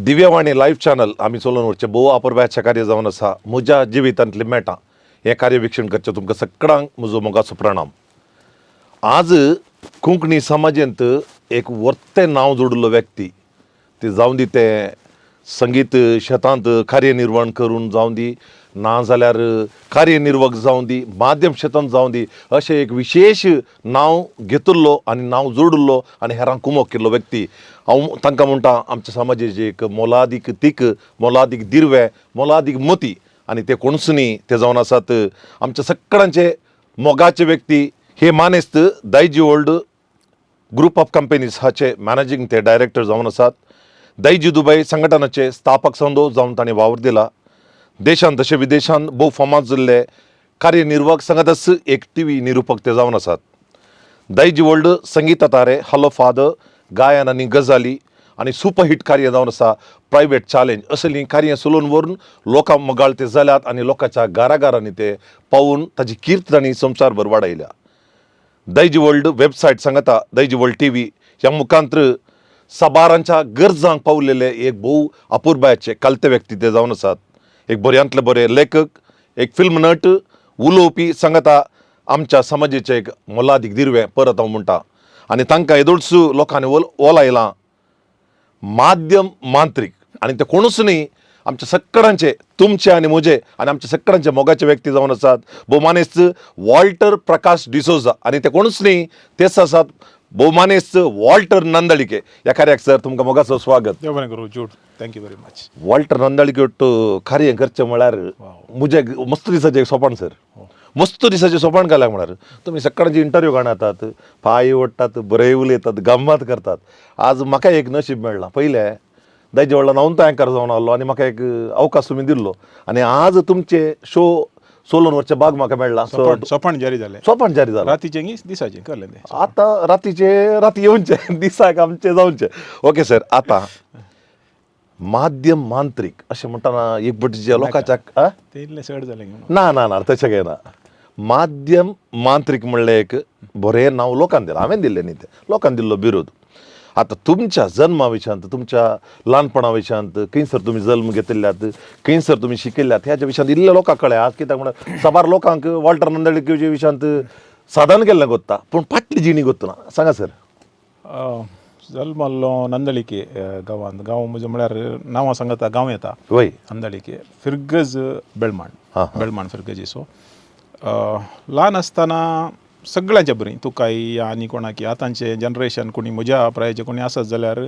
Divyavani live channel आम्ही सोलनवरचे भोव अपुरब्याच्या कार्य जावन आसा म्हज्या जिवितांतली मेटां हे कार्य वीक्षण करचे तुमकां सगळ्यांक म्हजो मोगाचो प्रणाम. आज कोंकणी समाजांत एक वर्तें नांव जोडिल्लो व्यक्ती ती जावन दी ते संगीत क्षेत्रांत कार्यनिर्वहण करून जावन दी ना जाल्यार कार्यनिर्वाहक जावन दी माध्यम क्षेत्रांत जावन दी अशें एक विशेष नांव घेतिल्लो आनी नांव जोडिल्लो आनी हेरांक कुमक केल्लो व्यक्ती हांव तांकां म्हणटा आमच्या समाजाचे एक मोलादीक तीक मोलादीक दिर्वे मोलादीक मोती आनी ते कोणूच न्ही ते जावन आसात आमच्या सगळ्यांचे मोगाचे व्यक्ती हे मानेस्त दायजी वर्ल्ड ग्रुप ऑफ कंपनीज हाचे मॅनेजिंग ते डायरेक्टर जावन आसात. दायजी दुबय संघटनाचे स्थापक संदो जावन ताणें वावर दिला. देशांत तशें विदेशांत भोव फामाद जाल्ले कार्यनिर्वाहक सदस्य एक टीव्ही निरूपक ते जावन आसात. दायजी वर्ल्ड संगीत तारे हॅलो फादर गायन आनी गजाली आनी सुपरहिट कार्य जावन आसा प्रायवेट चॅलेंज असलीं कार्य चलोवन व्हरून लोकां मोगाळ ते जाल्यात आनी लोकांच्या घराघरांनी ते पावून ताची कीर्त तांणी संवसारभर वाडयल्या. दायजी वर्ल्ड वेबसायट सांगता दायजी वर्ल्ड टीव्ही ह्या मुखांत्र साबारांच्या गरजांक पावलेले एक भोव अपुरबायचे कलते व्यक्ती ते जावन आसात. एक बऱ्यांतले बरे लेखक एक फिल्म नट उलोवपी सांगता आमच्या समाजाचे एक मोलादीक दिर्वे परत हांव म्हणटा आनी तांकां येदोळस लोकांनी ओलायलां माध्यम मांत्रीक आनी ते कोणूच न्ही आमच्या सगळ्यांचे तुमचे आनी म्हजे आनी आमच्या सगळ्यांचे मोगाचे व्यक्ती जावन आसात भोवमानेस्त वॉल्टर प्रकाश डिसोजा आनी ते कोणूच न्ही तेच आसात भोवमानेस्त वॉल्टर नंदळीके. ह्या कार्याक सर तुमकां मोगाचो स्वागत. Thank you very much. वॉल्टर नंदळीके कार्य करचें म्हळ्यार म्हजें मस्त दिसाचें एक सोपान सर मस्त दिसाचें सोपान घाल्याक म्हळ्यार तुमी सकाळची इंटरव्यू घालतात पांय ओडटात बरे उलयतात गंमत करतात. आज म्हाका एक नशीब मेळ्ळां पयलें दायजी व्हडलो हांव तो एंकर जावन आहलो आनी म्हाका एक अवकाश तुमी दिल्लो आनी आज तुमचे शो सोलनवरचे भाग म्हाका मेळ्ळा. सोपान जारी जालें. सोपान जारी जालें रातीचें दिसाचें कळ्ळें तें. आतां राती येवचे दिसाक आमचे जावचे. Okay sir. आतां माध्यम मांत्रीक अशें म्हणटाना एक बटीचे लोकांच्या ते इल्लें चड जालें ना ना ना तशें काय ना. माध्यम मांत्रीक म्हणलें एक बरें नांव लोकांनी दिलें हांवें दिल्लें न्ही तें लोकांनी दिल्लो बिरोध. आतां तुमच्या जल्मा विशयांत तुमच्या ल्हानपणा विशयांत खंयसर तुमी जल्म घेतिल्ल्यात खंयसर तुमी शिकिल्ल्यात ह्याच्या विशयांत इल्ले लोकांक कळ्ळें. आज कित्याक म्हळ्यार साबार लोकांक वॉल्टर नंदळीके विशयांत साधन केल्लें गोत्ता पूण फाटली जिणी गोत्तू ना. सांगा सर. जल्मल्लो नंदळीके गांवांत. गांव म्हजें म्हळ्यार नांवां सांगता गांव येता वय नंदळीके फिरगज बेळमाण फिरगजीचो. ल्हान आसतना सगळ्यांच्या बरीं तुकाय आनी कोणाकी आतांचे जनरेशन कोणी म्हज्या प्रायाचे कोणी आसत जाल्यार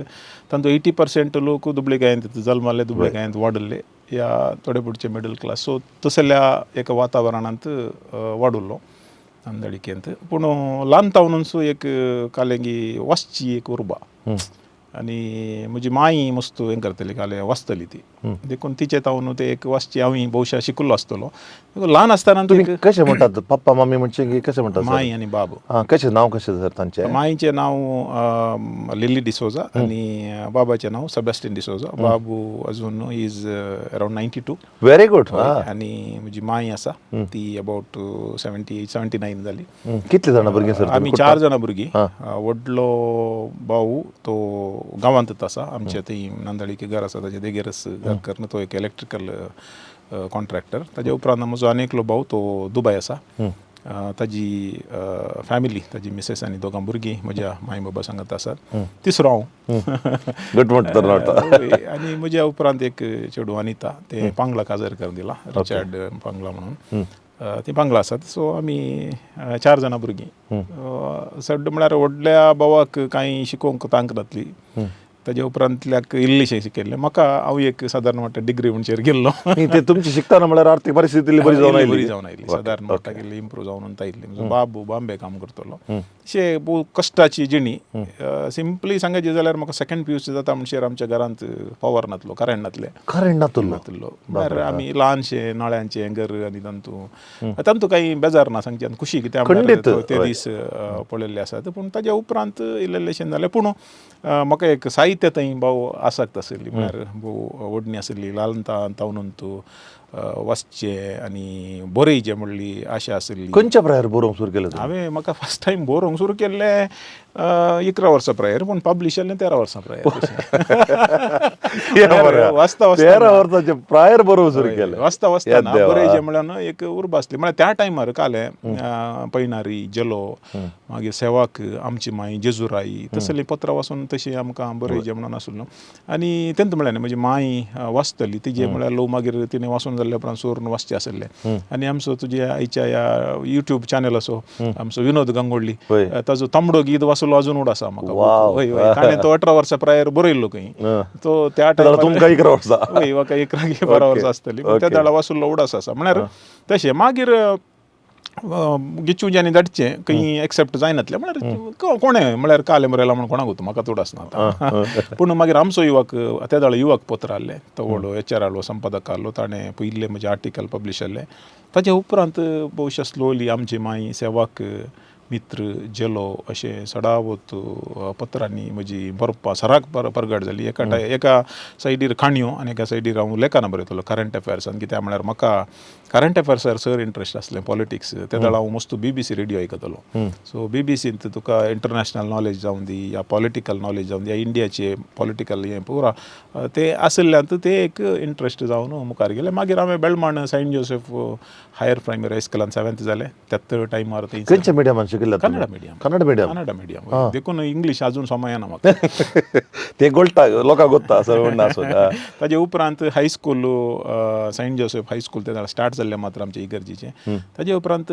तांचो 80% लोक दुबळे गायंत जल्माले दुबळे गायंत वाडले या थोडे पुढचे मिडल क्लास. सो तसल्या एका वातावरणांत वाडुल्लो नंदळीकेंत. पूण ल्हान तावनूच एक कालेंगी वाचची एक उर्बा आनी म्हजी माई मस्त हें करतली काले वाचतली ती देखून तिचे तावन ते एक वाचची हांव भोवशा शिकिल्लो आसतलो. ल्हान आसतना तुमी कशें म्हणटात पप्पा मम्मी म्हणचे की कशें म्हणटात माई आनी बाब. कशें नांव कशें सर तांचें. माईचें नांव लिली डिसोजा आनी बाबाचें नांव सेबॅस्टियन डिसोजा. बाबू अजून इज अरावंड 92. Very good. आनी म्हजी माई आसा ती अबावट 79 जाली. कितले जाणां भुरगीं सर. आमी 4 जाणां भुरगीं. व्हडलो भाऊ तो गांवांतच आसा आमच्या थंय नंदळीके घर आसा ताचे देगेरच घर करना तो एक इलेक्ट्रिकल कॉन्ट्रॅक्टर. ताजे उपरांत म्हजो आनी एकलो भाऊ तो दुबय आसा. ताजी फॅमिली ताजी मिसेस आनी दोगां भुरगीं म्हज्या माय बाबा सांगत आसात. तिसरो हांव आनी म्हज्या उपरांत एक चेडूं अनिता ते पांगला काजरकर दिला रिचार्ड पांगला म्हणून ती पांगला आसात. सो आमी 4 जाणां भुरगीं. सड्ड म्हळ्यार व्हडल्या भावाक कांय शिकोवंक तांक नातली ताजे उपरांतल्याक इल्लेशें शिकयल्लें. म्हाका हांव एक सादारण वाटत डिग्री म्हणचेर गेल्लो. ते तुमची शिकताना म्हळ्यार आर्थीक परिस्थिती बरी जावन आयली सादारण वाटत गेल्ली इम्प्रूव जावन आयिल्ली. म्हजो बाबू बॉम्बे काम करतलो. अशें भोव कश्टाची जिणी. सिंपली सांगचें जाल्यार म्हाका सेकंड PUC जाता म्हणसर आमच्या घरांत पावर नातलो करंट नातलो. म्हळ्यार आमी ल्हानशें नळ्यांचें घर आनी तांतू काही बेजार ना सांगचे खुशी कित्याक ते दीस पळयल्ले आसात. पूण ताज्या उपरांत इल्लेशें जालें. पूण म्हाका एक साहित्य जायते थंय भाऊ आसक्त आसली म्हळ्यार भाऊ ओडणी आसली लालता तावनून तूं वचचे आनी बरयचे म्हणली आशा आसली. खंयच्या प्रायर बरोवंक सुरू केलें तुमी? हांवें म्हाका फस्ट टायम बरोवंक सुरू केल्लें 11 वर्सां प्रायर पूण पब्लीश जाल्लें 13 वर्सां प्रायर. वाचता 13 वर्साचे प्रायर बरोवंक सुरू केलें. वाचता वाचताना बरयचे म्हळ्यार एक उर्बा आसली म्हळ्यार त्या टायमार काले पैनारी जलो मागीर सेवाक आमची माई जेजुराई तसलीं पत्रां वाचून तशी आमकां बरयचे म्हणून आसलो. आनी तेंत म्हळ्यार म्हजी माय वाचतली तिजे म्हळ्यार लो मागीर तिणें वाचून जाल्ल्या उपरांत सोरून वाचचें आसलें. आनी आमचो तुज्या आयच्या ह्या यूट्यूब चॅनल असो आमचो विनोद गांगोळी ताजो तांबडो गीत वाचलो अजून उड आसा म्हाका. वय वय ताणें तो 18 वर्सां प्रायर बरयल्लो खंय तो त्या टायमार तुमकां 11 वर्सां. वय म्हाका 11-12 वर्सां आसतली त्या दाडा वाचलो उड आसा म्हळ्यार तशें. मागीर गिचूज्यांनी धाडचें खंय एक्सेप्ट जायनातलें म्हळ्यार कोणें म्हळ्यार काले बरयला म्हणून कोणाक वता म्हाका तोड आसना. पूण मागीर आमचो युवक त्या दाडा युवक पत्र आहलें तो व्हडलो एचआर आहलो संपादक आहलो ताणें पयले म्हजे आर्टिकल पब्लीश जाल्ले. ताचे उपरांत भोवशा स्लोली आमची माई सेवाक मित्र जेलो अशें सडावत पत्रांनी म्हजी बरोवपा सराक परगट जाली. एका सायडीर काणयो आनी एका सायडीर हांव लेखां बरयतालो करंट अफेर्सान. कित्याक म्हळ्यार म्हाका करंट अफेर्सार चड इंट्रस्ट आसलें पॉलिटिक्स. त्या दाडा हांव मस्त BBC रेडिओ आयकतालो. सो BBCंत तुका इंटरनॅशनल नॉलेज जावं दी या पॉलिटिकल नॉलेज जावं दी या इंडियाचे पॉलिटिकल हें पुरा ते आसल्यान ते एक इंट्रस्ट जावन मुखार गेलें. मागीर हांवें बेळमाण सेंट जोसेफ हायर प्रायमरी हायस्कुलान 7th जालें. त्याच टायमार खंयच्या मिडियमान शिकयल्यात? कन्नड मिडियम. कन्नड मिडियम देखून इंग्लीश अजून समयना म्हाका. ते गोळटा लोकांक गोत्ता असं म्हणणं आसूं. ताजे उपरांत हायस्कूल सेंट जोसेफ हायस्कूल ते स्टार्ट जाल्लें मात्र आमचे इगर्जीचें. ताजे उपरांत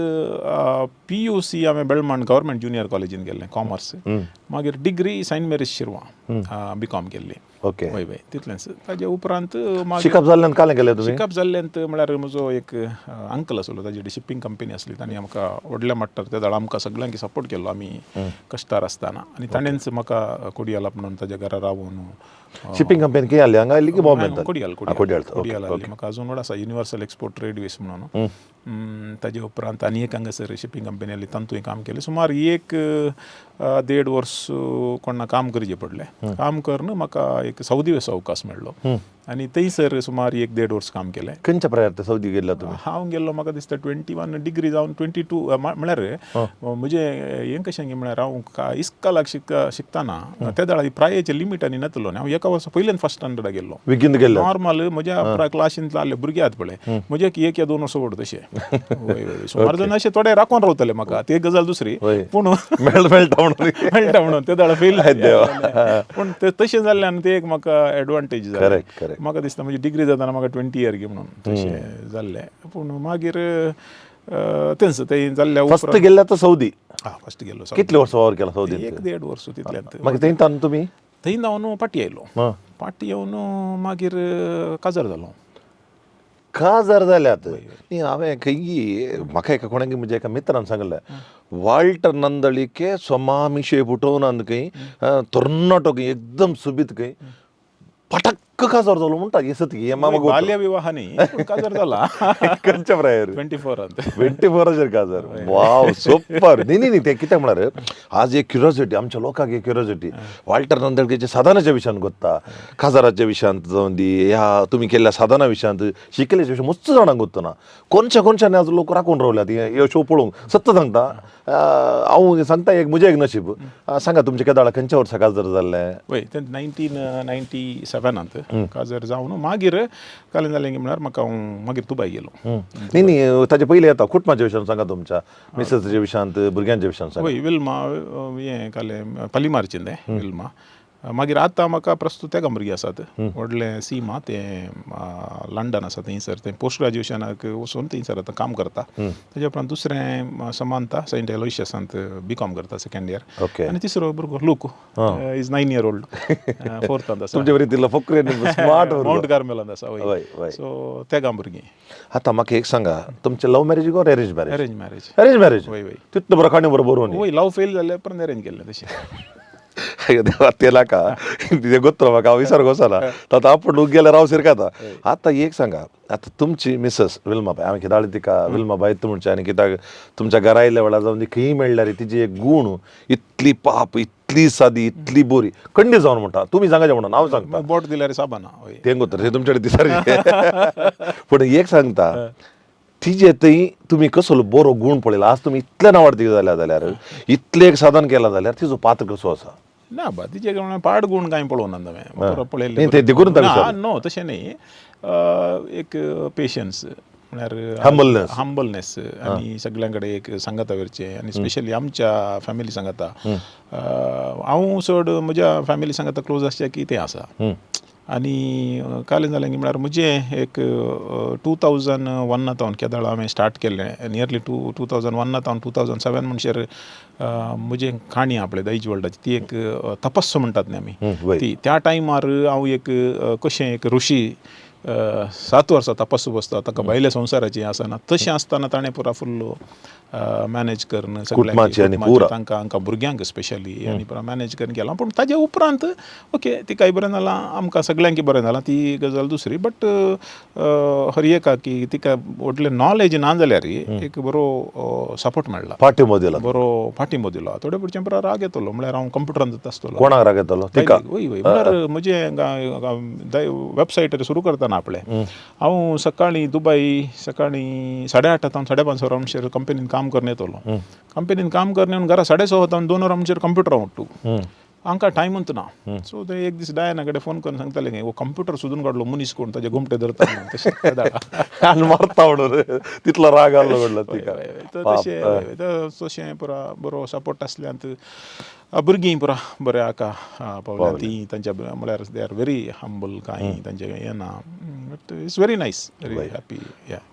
PUC हांवें बेळमाण गव्हर्मेंट ज्युनियर कॉलेजीन गेल्लें कॉमर्स. मागीर डिग्री सेंट मेरीज शिरवां BCom केल्ली. ओके. वय वय तितलेंच. ताजे उपरांत शिकप जाल्ल्यान कालें केलें तुमी? शिकप जाल्ल्यान म्हळ्यार म्हजो एक अंकल आसलो ताजी शिपींग कंपनी आसली. तांणी आमकां व्हडल्या मट्टार त्या दाडा आमकां सगळ्यांक सपोर्ट केल्लो आमी कश्टार आसतना. आनी ताणेंच म्हाका कोडयाला म्हणून ताज्या घरा रावून शिपींग कंपनी खंय आहली? हांगा आहली की बॉम्बे? कोडयाल आहली. म्हाका अजून वड आसा युनिवर्सल एक्सपोर्ट ट्रेडवेज म्हणून. ताजे उपरांत आनी एक हांगासर शिपींग कंपनी आहली तांतूय काम केलें. सुमार 1-1.5 वर्स कोणा काम करचें पडलें. काम करन म्हाका एक सौदी अवकाश मेळ्ळो आनी थंयसर सुमार 1-1.5 वर्स काम केलें. खंयच्या प्रायर ते सौदी गेल्ला तुमी? हांव गेल्लो म्हाका दिसता 21 डिग्री जावन 22 म्हळ्यार म्हजें हें कशें म्हळ्यार हांव इस्कालाक शिकताना त्या दाडा प्रायेचे लिमीट आनी नासलो. हांव एका वर्सा पयल्यान फर्स्ट स्टँडर्डाक गेल्लो. विकीन गेल्लो नॉर्मल म्हज्या क्लासींतले आहले भुरगे आहात पळय म्हजे 1 या 2 वर्सां व्हड तशें. सुमार जाण अशें थोडे राखून रावतले म्हाका. ती एक गजाल दुसरी. पूण मेळटा म्हणून त्या दाडा फेल पूण तशें जाल्ल्यान ते एक म्हाका एडवांटेज जालें. म्हाका दिसता म्हजी डिग्री जाताना म्हाका 20 इयर घे म्हणून तशें जाल्लें. पूण मागीर तेंच ते जाल्ल्या फस्ट गेल्ल्या तर सौदी? फस्ट गेल्लो. कितले वर्सां वावर केला सौदीन? 1-1.5 वर्स तितल्यान. मागीर थंय तुमी? थंय जावन पाटी आयलो. पाटी येवन मागीर काजार जालो. काजार जाल्यात? न्ही हांवें खंय म्हाका एका कोणाक म्हणजे एका मित्रान सांगलें वाल्टर नंदळीके सोमा मिशे फुटोवन खंय तरणाटो खंय एकदम सुबीत खंय पटक्क काजार जालो म्हणटा. हे बाल्य विवाह न्ही काजार जाला. खंयच्या प्रायर? 24 काजार. Wow super. न्ही ते कित्याक म्हळ्यार आज एक क्युरियोसिटी आमच्या लोकांक एक क्युरियोसिटी वाल्टर नंदळकेच्या साधनाच्या विशयान गोत्ता, काजाराच्या विशयांत जावन दी ह्या तुमी केल्ल्या साधना विशयांत शिकल्याच्या विशयान मस्त जाणांक गोत्तना कोणच्यानी आज लोक राखून रावल्यात हे शो पळोवंक. सत्य सांगता हांव सांगता एक म्हजें एक नशीब. सांगा तुमच्या केदाळा खंयच्या वर्सा काजार जाल्लें? वय 1997 काजार जावन मागीर कालें जालें की म्हळ्यार म्हाका हांव मागीर दुबय गेलो. न्ही ताचे पयलीं येता कुटुंबाच्या विशयान सांगा तुमच्या मिसेसच्या विशयांत भुरग्यांच्या विशयान सांगा. वय विल्मा हें कालें पलिमारचें तें विल्मा. मागीर आतां म्हाका प्रस्तुत तेका भुरगीं आसात व्हडलें सीमा तें लंडन आसा थंयसर तें पोस्ट ग्रॅज्युएशनाक वचून थंयसर आतां काम करता. ताजे उपरांत दुसरें समांता सेंट एलोयशियसांत BCom करता 2nd इयर. आनी तिसरो भुरगो look is 9 year old 4th आसा. तुमचे बरी तितलो फकरे स्मार्ट माउंट कार्मेलांत आसा. वय सो तेगा भुरगीं. आतां म्हाका एक सांगा तुमचें लव मॅरेज काय arrange marriage? Arrange marriage. Arrange marriage? वय वय तितलो बरो काणी बरोबर. वय लव फेल जालें पण अरेंज केल्लें तशें. अಯ್यो देवा त्याला का ते गोत्र म्हाका हांव विसर वचना तातूंत आपूण गेल्यार हांव शिरकाता. आतां एक सांगा, आतां तुमची मिसस विल्माबाई, हांवें कितें तिका विल्माबाई म्हणचें आनी कित्याक तुमच्या घरा आयल्या वेळार जावन ती खंय मेळ्ळ्यार तिची एक गूण इतली पाप, इतली सादी, इतली बरी खंडी जावन म्हणटा. तुमी सांगाचें म्हणून हांव सांगता बोट दिल्यार साबाना तें गोत्र ते तुमचे कडेन दिसार पूण एक सांगता तिजे थंय तुमी कसलो बरो गूण पळयला. आज तुमी इतले नावाडती जाल्यार इतलें एक साधन केलां जाल्यार तिजो पात्र कसो आसा. ना बा तिचे पाड गुण कांय पळोवना हांवें पळयले. नाही, ते देखून ताका विचारलें. नो तशें न्ही, एक पेशन्स म्हळ्यार हंबलनेस आनी सगळ्यां कडेन एक सांगाता वरचें आनी स्पेशली आमच्या फॅमिली सांगाता. हांव चड म्हज्या फॅमिली सांगाता क्लोज आसचें की तें आसा. आनी कालें जालें की म्हळ्यार म्हजें एक 2001 केदाळ हांवें स्टार्ट केल्लें. नियरली 2001 2007 म्हणसर म्हजें खाणी आपलें दैज वर्ल्डाची ती एक तपस्स म्हणटात न्ही आमी ती. त्या टायमार हांव एक कशें एक ऋषी 7 वर्सां तपस्स बसता, ताका भायल्या संवसाराची आसना तशें आसतना ताणें पुरा फुल्ल मॅनेज करून सगळ्यांक तांकां भुरग्यांक स्पेशली आनी पुरा मॅनेज करून गेलां. पूण ताजे उपरांत ओके तिकाय बरें जालां, आमकां सगळ्यांक बरें जालां, ती गजाल दुसरी. बट हर एका की तिका व्हडलें नॉलेज ना जाल्यार एक बरो सपोर्ट मेळ्ळा, फाटीमो दिला, बरो फाटीमो दिलो. थोडे पुरचें पुरा राग येतलो, म्हळ्यार हांव कंप्युटरान जाता आसतलो. कोणाक राग येतालो तिका? वय म्हळ्यार म्हजें वेबसायट सुरू करतना आपलें हांव सकाळीं दुबय सकाळीं 8:30 सावन 5:30 वरां म्हणसर कंपनीन काम करून येतलो. कंपनीन काम करून येवन घरा 6:30 वतावन 2 वरां म्हणसर कंप्युटरार उठ्ठू. हांकां टायमूच ना. सो ते एक दीस डायना कडेन फोन करून सांगताले की कंप्युटर सोदून काडलो मनीस कोण ताजे घुमटे धरता तशें आनी मारता म्हणून तितलो राग आसलो म्हणलो तिका. तशें पुरा बरो सपोर्ट आसल्यांत भुरगीं पुरा बरें आका पावल्या. ती तांच्या म्हळ्यार दे आर व्हेरी हंबल, कांय तांचें हें ना. It's very nice, very happy.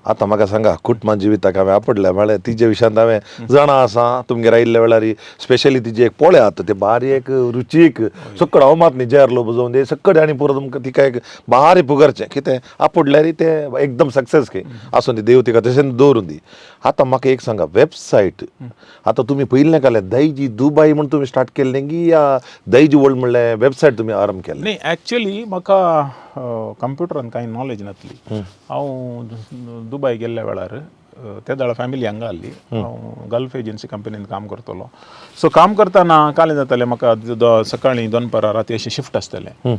आतां म्हाका सांगा, कुटुंबां जिविताक हांवें आपडल्या म्हळ्यार तिजे विशयांत हांवें जाणा आसा तुमगेर आयिल्ल्या वेळार स्पेशली तिजे एक पळयात ते बारीक रुचीक सक्कड हांव मात न्ही जेरलो बुजोवन दे सक्कड आनी पुरो तुमकां तिका एक बारी पुगरचें कितें आपडल्यार तें एकदम सक्सेस के आसूं दी, देव तिका तशें दवरून दी. आतां म्हाका एक सांगा, वेबसायट आतां तुमी पयलें काल्यार दैजी दुबय म्हूण तुमी स्टार्ट केल्लें की या दैजी वर्ल्ड म्हणलें वेबसायट तुमी आरंभ केलें? न्ही, एक्चुअली म्हाका कंप्युटरान कांय नॉलेज नासली. हांव दुबय गेल्ल्या वेळार त्या दाळा फॅमिली हांगा आसली. हांव गल्फ एजन्सी कंपनीन काम करतलो. सो काम करतना कालें जातालें म्हाका सकाळीं दनपारां राती अशें शिफ्ट आसतालें.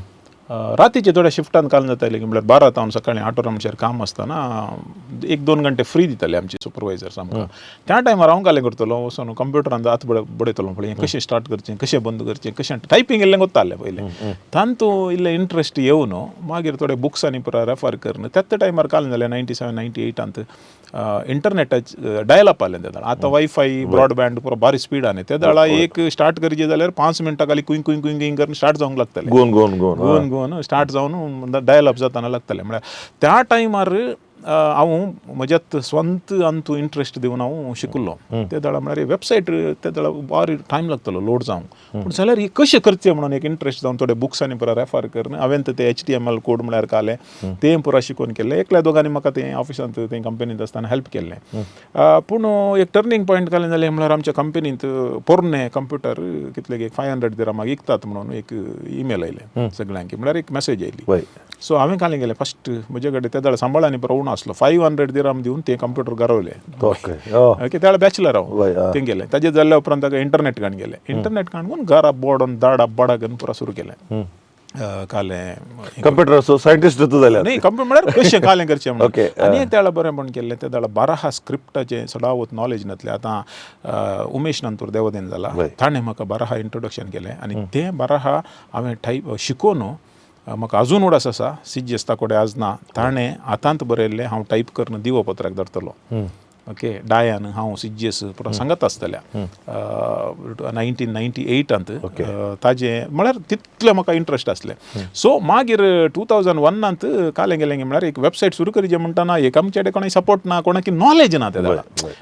रातीचे थोड्या शिफ्टान काल जातालें की म्हळ्यार 12 तावन सकाळीं 8 वरां म्हणसर काम आसतना 1-2 घंटे फ्री दिताले आमचे सुपरवायझर्स आमकां. त्या टायमार हांव कालें करतलो वचून कंप्युटरान आत बडयतलो पळय कशें स्टार्ट करचें, कशें बंद करचें, कशें टायपींग इल्लें कोत्तालें पयलें. तातूंत इल्लें इंट्रस्ट येवन मागीर थोडे बुक्सांनी पुरा रेफर करून त्याच टायमार काल जालें 97-98 इंटरनेटाच डायल अप आलें. त्या दाळा आतां वायफाय ब्रॉडबँड पुरो बारी स्पीड आनी त्या दाळा एक स्टार्ट करचें जाल्यार 5 मिनटां खाली कुंग कुंग कुंग करून स्टार्ट जावंक लागतालें. गोवन स्टार्ट जावन डायल अप जाताना लागतालें. म्हळ्यार त्या टायमार हांव म्हज्यात स्वंत अंतू इंट्रस्ट दिवन हांव शिकलो. त्या दाळा म्हळ्यार वेबसायट त्या दाळा बारी टायम लागतलो लोड जावंक. पूण जाल्यार ही कशें करचें म्हणून एक इंट्रस्ट जावन थोडे बुक्सांनी पुरा रेफर करून हांवें ते HTML कोड म्हळ्यार कालें तें पुरा शिकून केलें. एकल्या दोगांनी म्हाका तें ऑफिसांत तें कंपनींत आसतना हेल्प केल्लें. पूण एक टर्नींग पॉयंट कालें जालें म्हळ्यार आमच्या कंपनींत पोरणे कंप्युटर कितले एक 500 दिरामाक विकतात म्हणून एक ईमेल आयलें सगळ्यांक, म्हळ्यार एक मेसेज आयली. सो हांवें कालें गेलें फस्ट म्हजे कडेन त्या दाळा सांबाळांनी पुरो उणो आसलो 500 दिराम दिवन तें कंप्युटर गरवलें. ओके, त्या बॅचलर हांव तें गेलें. ताजें जाल्ल्या उपरांत ताका इंटरनेट काण गेलें. इंटरनेट काणून घरा बोडोन दाडा बडा करून पुरा सुरू केलें. कालें कंप्युटर सायंटिस्ट जाल्यार न्ही, कंप्युटर म्हळ्यार कशें कालें करचें म्हणून. आनी एक त्या बरेंपण केल्लें. त्या दाळा 12 स्क्रिप्टाचें सदावत नॉलेज नासलें. आतां उमेश नंतूर देवदेन जाला, ताणें म्हाका 12 इंट्रोडक्शन केलें आनी तें 12 हांवें टायप शिकोवन म्हाका अजून उडास आसा. CGS ताकोडे आज ना, ताणें आतांत बरयल्लें हांव टायप करून दिवपत्राक धरतलो. ओके, डायान हांव CGS पुरो सांगत आसतल्या 1998 ताजें म्हळ्यार तितलें म्हाका इंट्रस्ट आसलें. सो मागीर 2001 कालें गेलें म्हळ्यार एक वेबसायट सुरू करचें म्हणटाना एक आमचे कडेन कोणाक सपोर्ट ना, कोणाक नॉलेज ना. त्या दाळा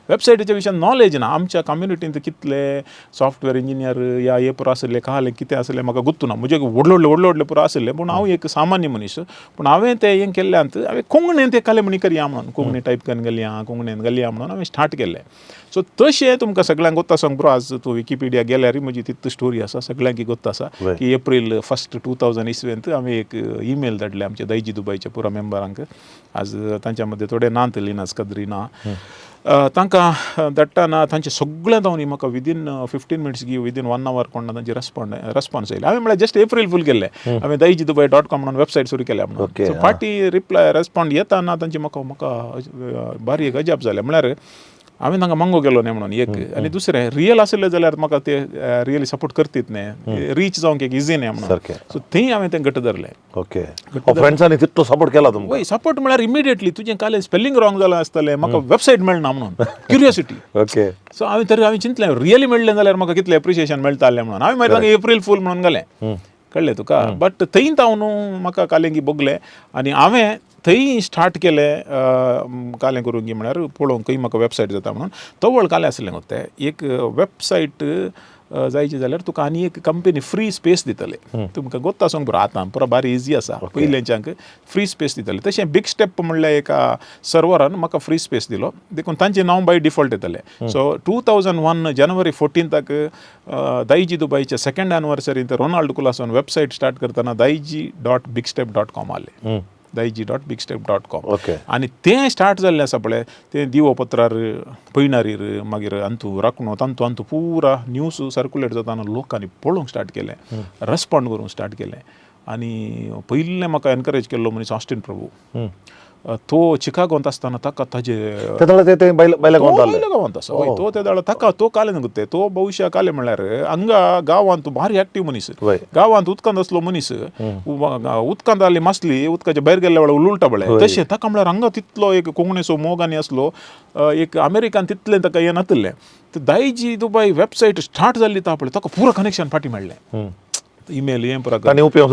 वेबसायटीच्या विशयान नॉलेज ना. आमच्या कम्युनिटींत कितले सॉफ्टवेअर इंजिनियर या हे पुरो आसले, काहलें कितें आसलें म्हाका गुत्तू ना. म्हजे व्हडले पुरो आसले, पूण हांव एक सामान्य मनीस. पूण हांवें तें हें केल्ल्यांत हांवें कोंकणीन तें कालें म्हणी करया म्हणून कोंकणी टायप करून गेल्या, कोंकणीन घालया म्हणून हांवें स्टार्ट केल्लें. सो तशें तुमकां सगळ्यांक गोत्ता सांग ब्रो, आज तूं विकिपिडिया गेल्यार म्हजी तितू स्टोरी आसा, सगळ्यांक गोत्ता आसा की एप्रील 1 2000 इसवेंत हांवें एक ईमेल धाडले आमच्या दैजी दुबयच्या पुरा मेंबरांक. आज तांच्या मदीं थोडे नात लिनास कद्री ना, तांकां धाडटाना तांचे सगळ्या धांवनी म्हाका विदीन 15 मिनट्स विदीन 1 hour कोणा तांचे रेस्पॉन्स येयले. हांवें म्हळ्यार जस्ट एप्रील फूल केल्लें, हांवें दैजीदुबय.com म्हणून वेबसायट सुरू केल्या म्हणून. सो फाटी रिप्लाय रेस्पॉन्ड येता ना तांचे म्हाका बारी एक अजाप जालें. म्हळ्यार हांवें तांकां मंगो केलो न्ही म्हणून एक, आनी दुसरें रियल आसलें जाल्यार म्हाका ते रियली सपोर्ट करतीत न्ही, रीच जावंक एक इजी न्ही म्हणून. सो थंय हांवें तें घट्ट धरलें. ओके, फ्रेंड्सांनी तितलो सपोर्ट केला तुमकां? वय सपोर्ट म्हळ्यार इमिडिएटली तुजें कालें स्पेलिंग रॉंग जालां आसतलें, म्हाका वेबसायट मेळना म्हणून क्युरियोसिटी. ओके, सो हांवें चिंतलें रियली मेळ्ळें जाल्यार म्हाका कितलें एप्रिशिएशन मेळटालें म्हणून. हांवें मागीर तांकां एप्रील फूल म्हणून घालें, कळ्ळें तुका. बट थंय हांव न्हू म्हाका कालेंगी बगलें आनी हांवें थंय स्टार्ट केलें कालें करूंक म्हळ्यार पळोवंक म्हाका वेबसायट जाता म्हणून. तवळ कालें आसलें तें एक वेबसायट जायची जाल्यार तुका आनी एक कंपनी फ्री स्पेस दितले. तुमकां गोत्ता सांग बरो, आतां पुरो बारी इजी आसा, पयलेंच्यांक फ्री स्पेस दितले. तशें बिग स्टेप म्हणल्यार एका सर्वरान म्हाका फ्री स्पेस दिलो, देखून तांचें नांव बाय डिफॉल्ट येतलें. सो 2001 जानेवारी 14 दैजी दुबयच्या 2nd एनिवर्सरींत रोनाल्ड कुलासान वेबसायट स्टार्ट करतना daiji.bigstep.com आलें. daiji.bigstep.com. आनी तें स्टार्ट जाल्लें आसा पळय, तें दिवो पत्रार पयणारीर मागीर अंतू राखणो तांतू अंतू पुरा न्यूज सर्क्युलेट जाताना लोकांनी पळोवंक स्टार्ट केलें, रेस्पॉन्ड करूंक स्टार्ट केलें. आनी पयलें म्हाका एनकरेज केल्लो मनीस ऑस्टीन प्रभू. तो चिकागोंत आसतना ताका ताजे गांवांत आसा, तो त्या दाळा ताका तो कालें न्हू तें, तो भविश्या कालें म्हळ्यार हांगा गांवांत भारी एक्टीव मनीस, गांवांत उदकांत आसलो मनीस, उदकांत आली मासली उदकाच्या भायर गेल्ल्या वेळार उलटा पळय तशें ताका म्हळ्यार हांगा तितलो एक कोंकणीचो मोग आनी आसलो, एक अमेरिकान तितलें ताका हें नातलें. दैजी दुबय वेबसायट स्टार्ट जाल्ली पळय ताका पुरो कनेक्शन फाटी मेळ्ळें. ईमेल हें पुरो उपयोग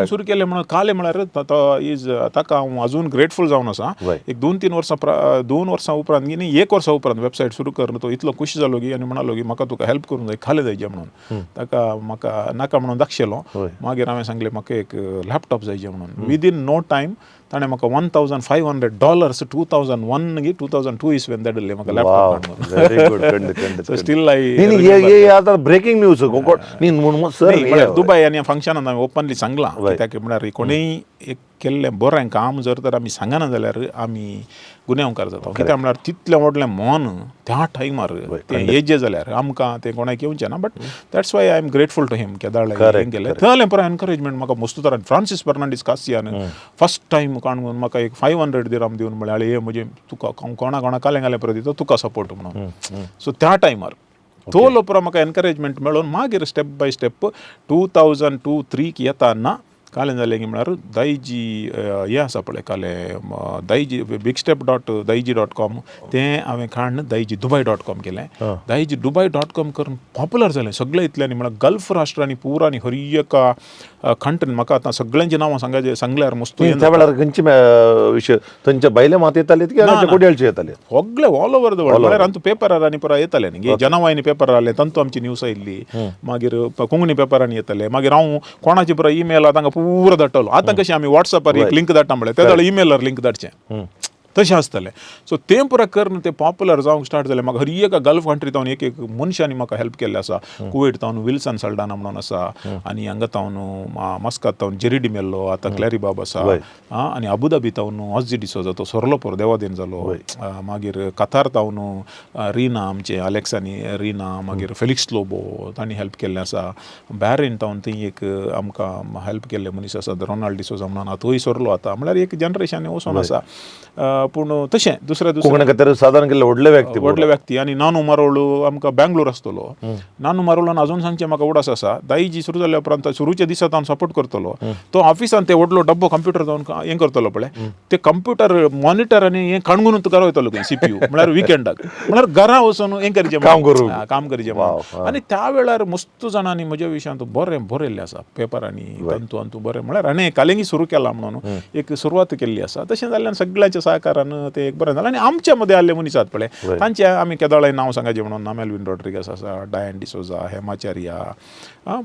सुरू केलें म्हणून कालें म्हळ्यार ताका हांव अजून ग्रेटफूल जावन आसा. एक 2 वर्सां उपरांत न्ही 1 वर्सा उपरांत वेबसायट सुरू करन तो इतलो खुश जालो की आनी म्हणालो की म्हाका तुका हेल्प करूंक जाय, खालें जायचें म्हणून. ताका म्हाका नाका म्हणून दाखयलो. मागीर हांवें सांगलें म्हाका एक लॅपटॉप जायचें म्हणून. विदीन नो टायम ताणें म्हाका $1,500 2001 2002 इसवेन धाडले म्हाका laptop. Still breaking news Dubai आनी फंक्शनान हांवें ओपनली सांगलां कित्याक म्हळ्यार कोणीय एक केल्लें बरें काम जर तर आमी सांगना जाल्यार आमी गुन्यांवकार जाता. कित्याक म्हळ्यार तितलें व्हडलें मोन त्या टायमार तें हेजें जाल्यार आमकां तें कोणाक येवचें ना. But that's why I am grateful to him Kedar हें केलें. थंय पुरो एनकरेजमेंट म्हाका मस्त तरान फ्रांसीस फर्नांडीस कासियान फस्ट टायम काणून म्हाका एक 500 दिराम दिवन म्हळ्यार हे म्हणजे तुका कोणा कालें घालें परत दिता तुका सपोर्ट म्हणून. सो त्या टायमार तो लोपरा म्हाका एनकरेजमेंट मेळोन मागीर स्टेप बाय स्टेप 2002-03 येताना कालें जालें की म्हळ्यार दैजी हें आसा पळय कालें दैजी bigstep.daiji.com तें हांवें काडून दैजीदुबय.com केलें. दैजीदुबय.com करून पॉप्युलर जालें सगळ्या इतल्यांनी. म्हळ्यार गल्फ राष्ट्रांनी पुरानी हर एका कंट्रीन म्हाका आतां सगळ्यांची नांवां सांगल्यार मस्त त्या वेळार खंयचे विशय थंयचे बायले मात येताले की कोड्याळचे येताले सगळे ऑल ओवर द वर्ल्ड. म्हळ्यार अंतू पेपरार आनी पुरा येताले न्ही, जनावाहिनी पेपरार आले तंतू आमची न्यूज आयिल्ली, मागीर कोंकणी पेपरांनी येताले. मागीर हांव कोणाची पुरा ईमेल तांकां पुरो धाडटलो. आतां कशें आमी वॉट्सॅपार एक लिंक धाडटा म्हळ्यार त्या वेळार ईमेलार लिंक धाडचें तशें आसतालें. सो तें पुरो करून तें पॉप्युलर जावंक स्टार्ट जालें. म्हाका हर एका गल्फ कंट्री तावन एक मनशांनी म्हाका हेल्प केल्लें आसा. कुवेट तावन विल्सन सल्डाना म्हणून आसा, आनी हांगा तावन मस्कात तावन जेरिडी मेल्लो, आतां क्लॅरी बाब आसा, आनी अबुधाबी तावन ऑझी डिसोजा तो सरलो पळय देवादेन जालो. मागीर कतार तावन रिना आमचे अलेक्स आनी रिना, मागीर फेलिक्स लोबो तांणी हेल्प केल्लें आसा. बॅरेन तावन थंय एक आमकां हेल्प केल्ले मनीस आसा रोनाल्ड डिसोजा म्हणून, तोय सरलो आतां. म्हळ्यार एक जनरेशन वचून आसा. पूण तशें दुसरे सादारण केल्ले व्हडले व्यक्ती. आनी नानू मारोळू आमकां बँगलोर आसतलो. नानू मारोळान अजून सांगचें म्हाका उडास आसा, दैजी सुरू जाल्या उपरांत सुरूच्या दिसा हांव सपोर्ट करतलो. तो ऑफिसान ते व्हडलो डब्बो कंप्युटर जावन हें करतलो पळय, ते कंप्युटर मॉनिटर आनी हें काणगून तुका वयतलो CPU म्हळ्यार विकेंडाक, म्हळ्यार घरा वचून हें करचें काम करचें. आनी त्या वेळार मस्त जाणांनी म्हज्या विशयांत बरें बरयल्लें आसा पेपरांनी तंतू बरें. म्हळ्यार हाणें कालेंगी सुरू केला म्हणून एक सुरवात केल्ली आसा. तशें जाल्ल्यान सगळ्यांचें सहकार विचारान ते एक बरें जालें आनी आमच्या मदें आसले मनीस आसात पळय तांचे आमी केदोळे नांव सांगाचें म्हणून मेल्विन रॉड्रिगस आसा, डायन डिसोजा, हेमाचार्या,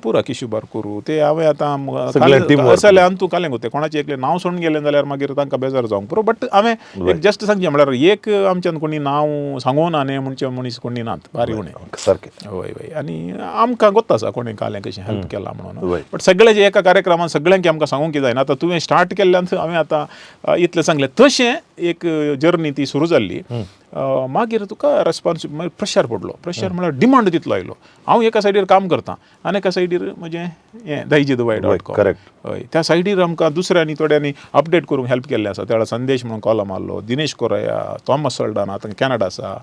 पुरा किशोर करू ते हांवें आतां जाल्यार अंतू कालें गो ते कोणाचें एकलें नांव सोडून गेलें जाल्यार मागीर तांकां बेजार जावंक पुरो बट हांवें एक जस्ट सांगचें म्हळ्यार एक आमच्यान कोणी नांव सांगूं ना न्ही म्हणचे मनीस कोणी नात बारी उणें सारकें. हय हय आनी आमकां गोत्ता आसा कोणें कालें कशें हेल्प केलां म्हणून बट सगळे जे एका कार्यक्रमान सगळ्यांक आमकां सांगूंक जायना आतां तुवें स्टार्ट केल्ल्यान हांवें आतां इतलें सांगलें तशें एक जर्नी ती सुरू जाल्ली मागीर तुका रेस्पॉन्सिबल प्रेशर पडलो प्रेशर म्हळ्यार डिमांड तितलो आयलो हांव एका सायडीर काम करतां आनी एका सायडीर म्हजें हें दैजीदुबई.com हय त्या सायडीर आमकां दुसऱ्यांनी थोड्यांनी अपडेट करूंक हेल्प केल्लें आसा त्या वेळार संदेश म्हणून कॉलम आहलो दिनेश कोरया थॉमस सल्डाना आतां कॅनडा आसा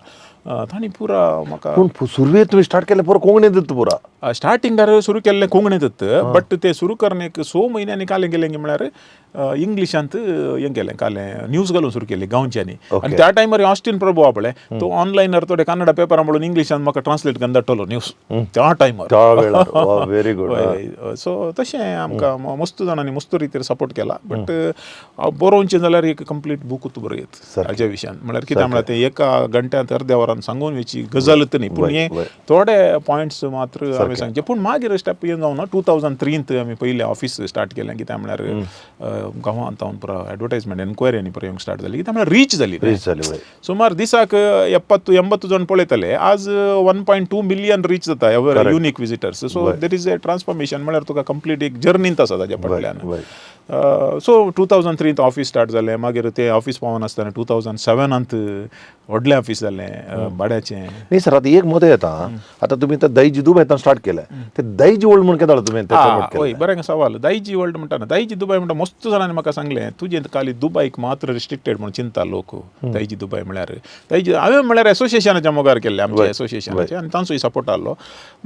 तांणी पुरा म्हाका पूण सुरवेक तुवें स्टार्ट केलें पुरो कोंकणीत दिता पुरा स्टार्टिंगार सुरू केल्लें कोंकणींतच बट ते सुरू करून एक 6 म्हयन्यांनी कालें गेलें म्हळ्यार इंग्लिशांत हें केलें कालें न्यूज घालून सुरू केली गांवच्यांनी आनी त्या टायमार ऑस्टीन प्रभू आहा पळय तो ऑनलायनर थोडे कन्नडा पेपरा म्हणून इंग्लिशांत म्हाका ट्रान्सलेट करून धाडटलो न्यूज त्या टायमार व्हेरी गुड. सो तशें आमकां मस्त जाणांनी मस्त रितीर सपोर्ट केला बट बरोवचें जाल्यार एक कंप्लीट बुकूच बरयत हाज्या विशयान म्हळ्यार कित्याक म्हळ्यार ते एका घंट्यांत अर्द्या वरान सांगून वेची गजालच न्ही पूण हे थोडे पॉयंट्स मात्र हांवें सांगचे पूण मागीर स्टेप येवन जावं ना 2003 आमी पयलें ऑफिस स्टार्ट केलें कित्याक म्हळ्यार गांवांत हांव पुरो एडवर्टायजमेंट एन्क्वायरी पुरो येवंक स्टार्ट जाली कित्याक म्हळ्यार रीच जाली सुमार दिसाक 70-80 जण पळयतले आज 1.2 मिलियन रीच जाता unique visitors so there is a transformation म्हळ्यार तुका कंप्लीट एक जर्नींत आसा ताच्या फाटल्यान सो 2003 ऑफिस स्टार्ट जालें मागीर ते ऑफिस पावोन आसतना 2007 व्हडलें ऑफिस जालें भाड्याचें न्ही सर आतां एक मदें येता आतां तुमी ते दैजी दुबयतान स्टार्ट केलें ते दैजी वर्ल्ड म्हणून केदाळ तुवें हय बरें सवाल दैजी वर्ल्ड म्हणटा ना दैजी दुबय म्हणटा मस्त जाणांनी म्हाका सांगलें तुजें खाली दुबयक मात्र रिस्ट्रिक्टेड म्हणून चिंता लोक दैजी दुबय म्हळ्यार दैजी हांवें म्हळ्यार एसोसिएशनाच्या मोगार केल्लें आमच्या एसोसिएशनाचे आनी तांचोय सपोर्ट आहलो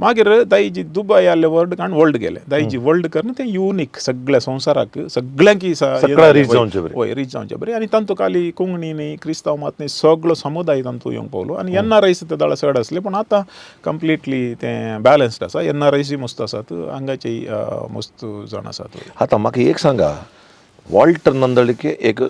मागीर दैजी दुबय आसलें वर्ल्ड आनी वर्ल्ड गेलें दैजी वर्ल्ड करून तें युनीक सगळ्या संवसाराक सगळ्यांक रीच जावचें बरें आनी तांतू खाली कोंकणी न्ही क्रिस्तांव मात न्ही सगळो समुदाय तांतू येवंक पावलो आनी NRIs ते दाळा चड आसले पूण आतां कंप्लिटली तें बॅलन्स्ड आसा NRIs मस्त आसात हांगाचेय मस्त जाण आसात. आतां म्हाका एक सांगा वॉल्टर नंदळीके एक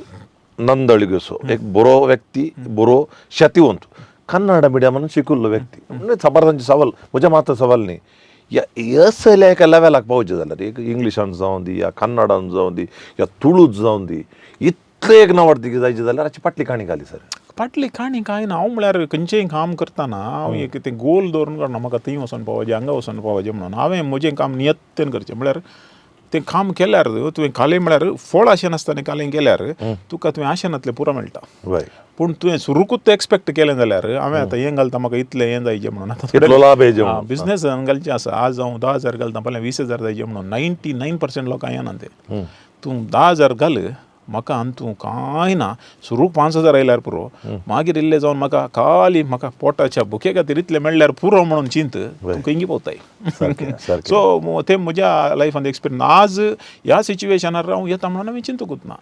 नंदळी असो एक बरो व्यक्ती बरो शेतीवंत कन्नड मिडियमान शिकिल्लो व्यक्ती म्हणजे साबार तांचे सवाल म्हज्या मात्र सवाल न्ही असल्या एका लेवलाक पावचें जाल्यार एक इंग्लिशान जावं दी या कन्नडान जावं दी या तुळूच जावं दी इतलें एक नांवडती जायची जाल्यार हाची फाटली काणी घाली सर. फाटली काणी कांय ना हांव म्हळ्यार खंयचेंय काम करतना हांव एक तें गोल दवरून काडना म्हाका थंय वचोन पावचें हांगा वचोन पावचें म्हणून हांवें म्हजें काम नियत्तेन करचें म्हळ्यार तें काम केल्यार तुवें कालें म्हळ्यार फळ आशें नासतना कालें केल्यार तुका तुवें आशेनातलें पुरो मेळटा पूण तुवें सुरूकूच एक्सपेक्ट केलें जाल्यार हांवें आतां हें घालता म्हाका इतलें हें जायचें म्हणून आतां बिजनेसान घालचें आसा आज हांव 10,000 घालता फाल्यां 20,000 जायचें म्हणून 99% लोकांक येना तें तूं 10,000 घाल म्हाका अंतू कांय ना सुरूक 5,000 आयल्यार पुरो मागीर इल्लें जावन म्हाका पोटाच्या भुके खातीर इतलें मेळ्ळ्यार पुरो म्हणून चिंत तुका हिंगी पावताय सो तें म्हज्या लायफान एक्सपिरियन्स आज ह्या सिच्युएशनार हांव येता म्हणून हांवें चिंतूकूच ना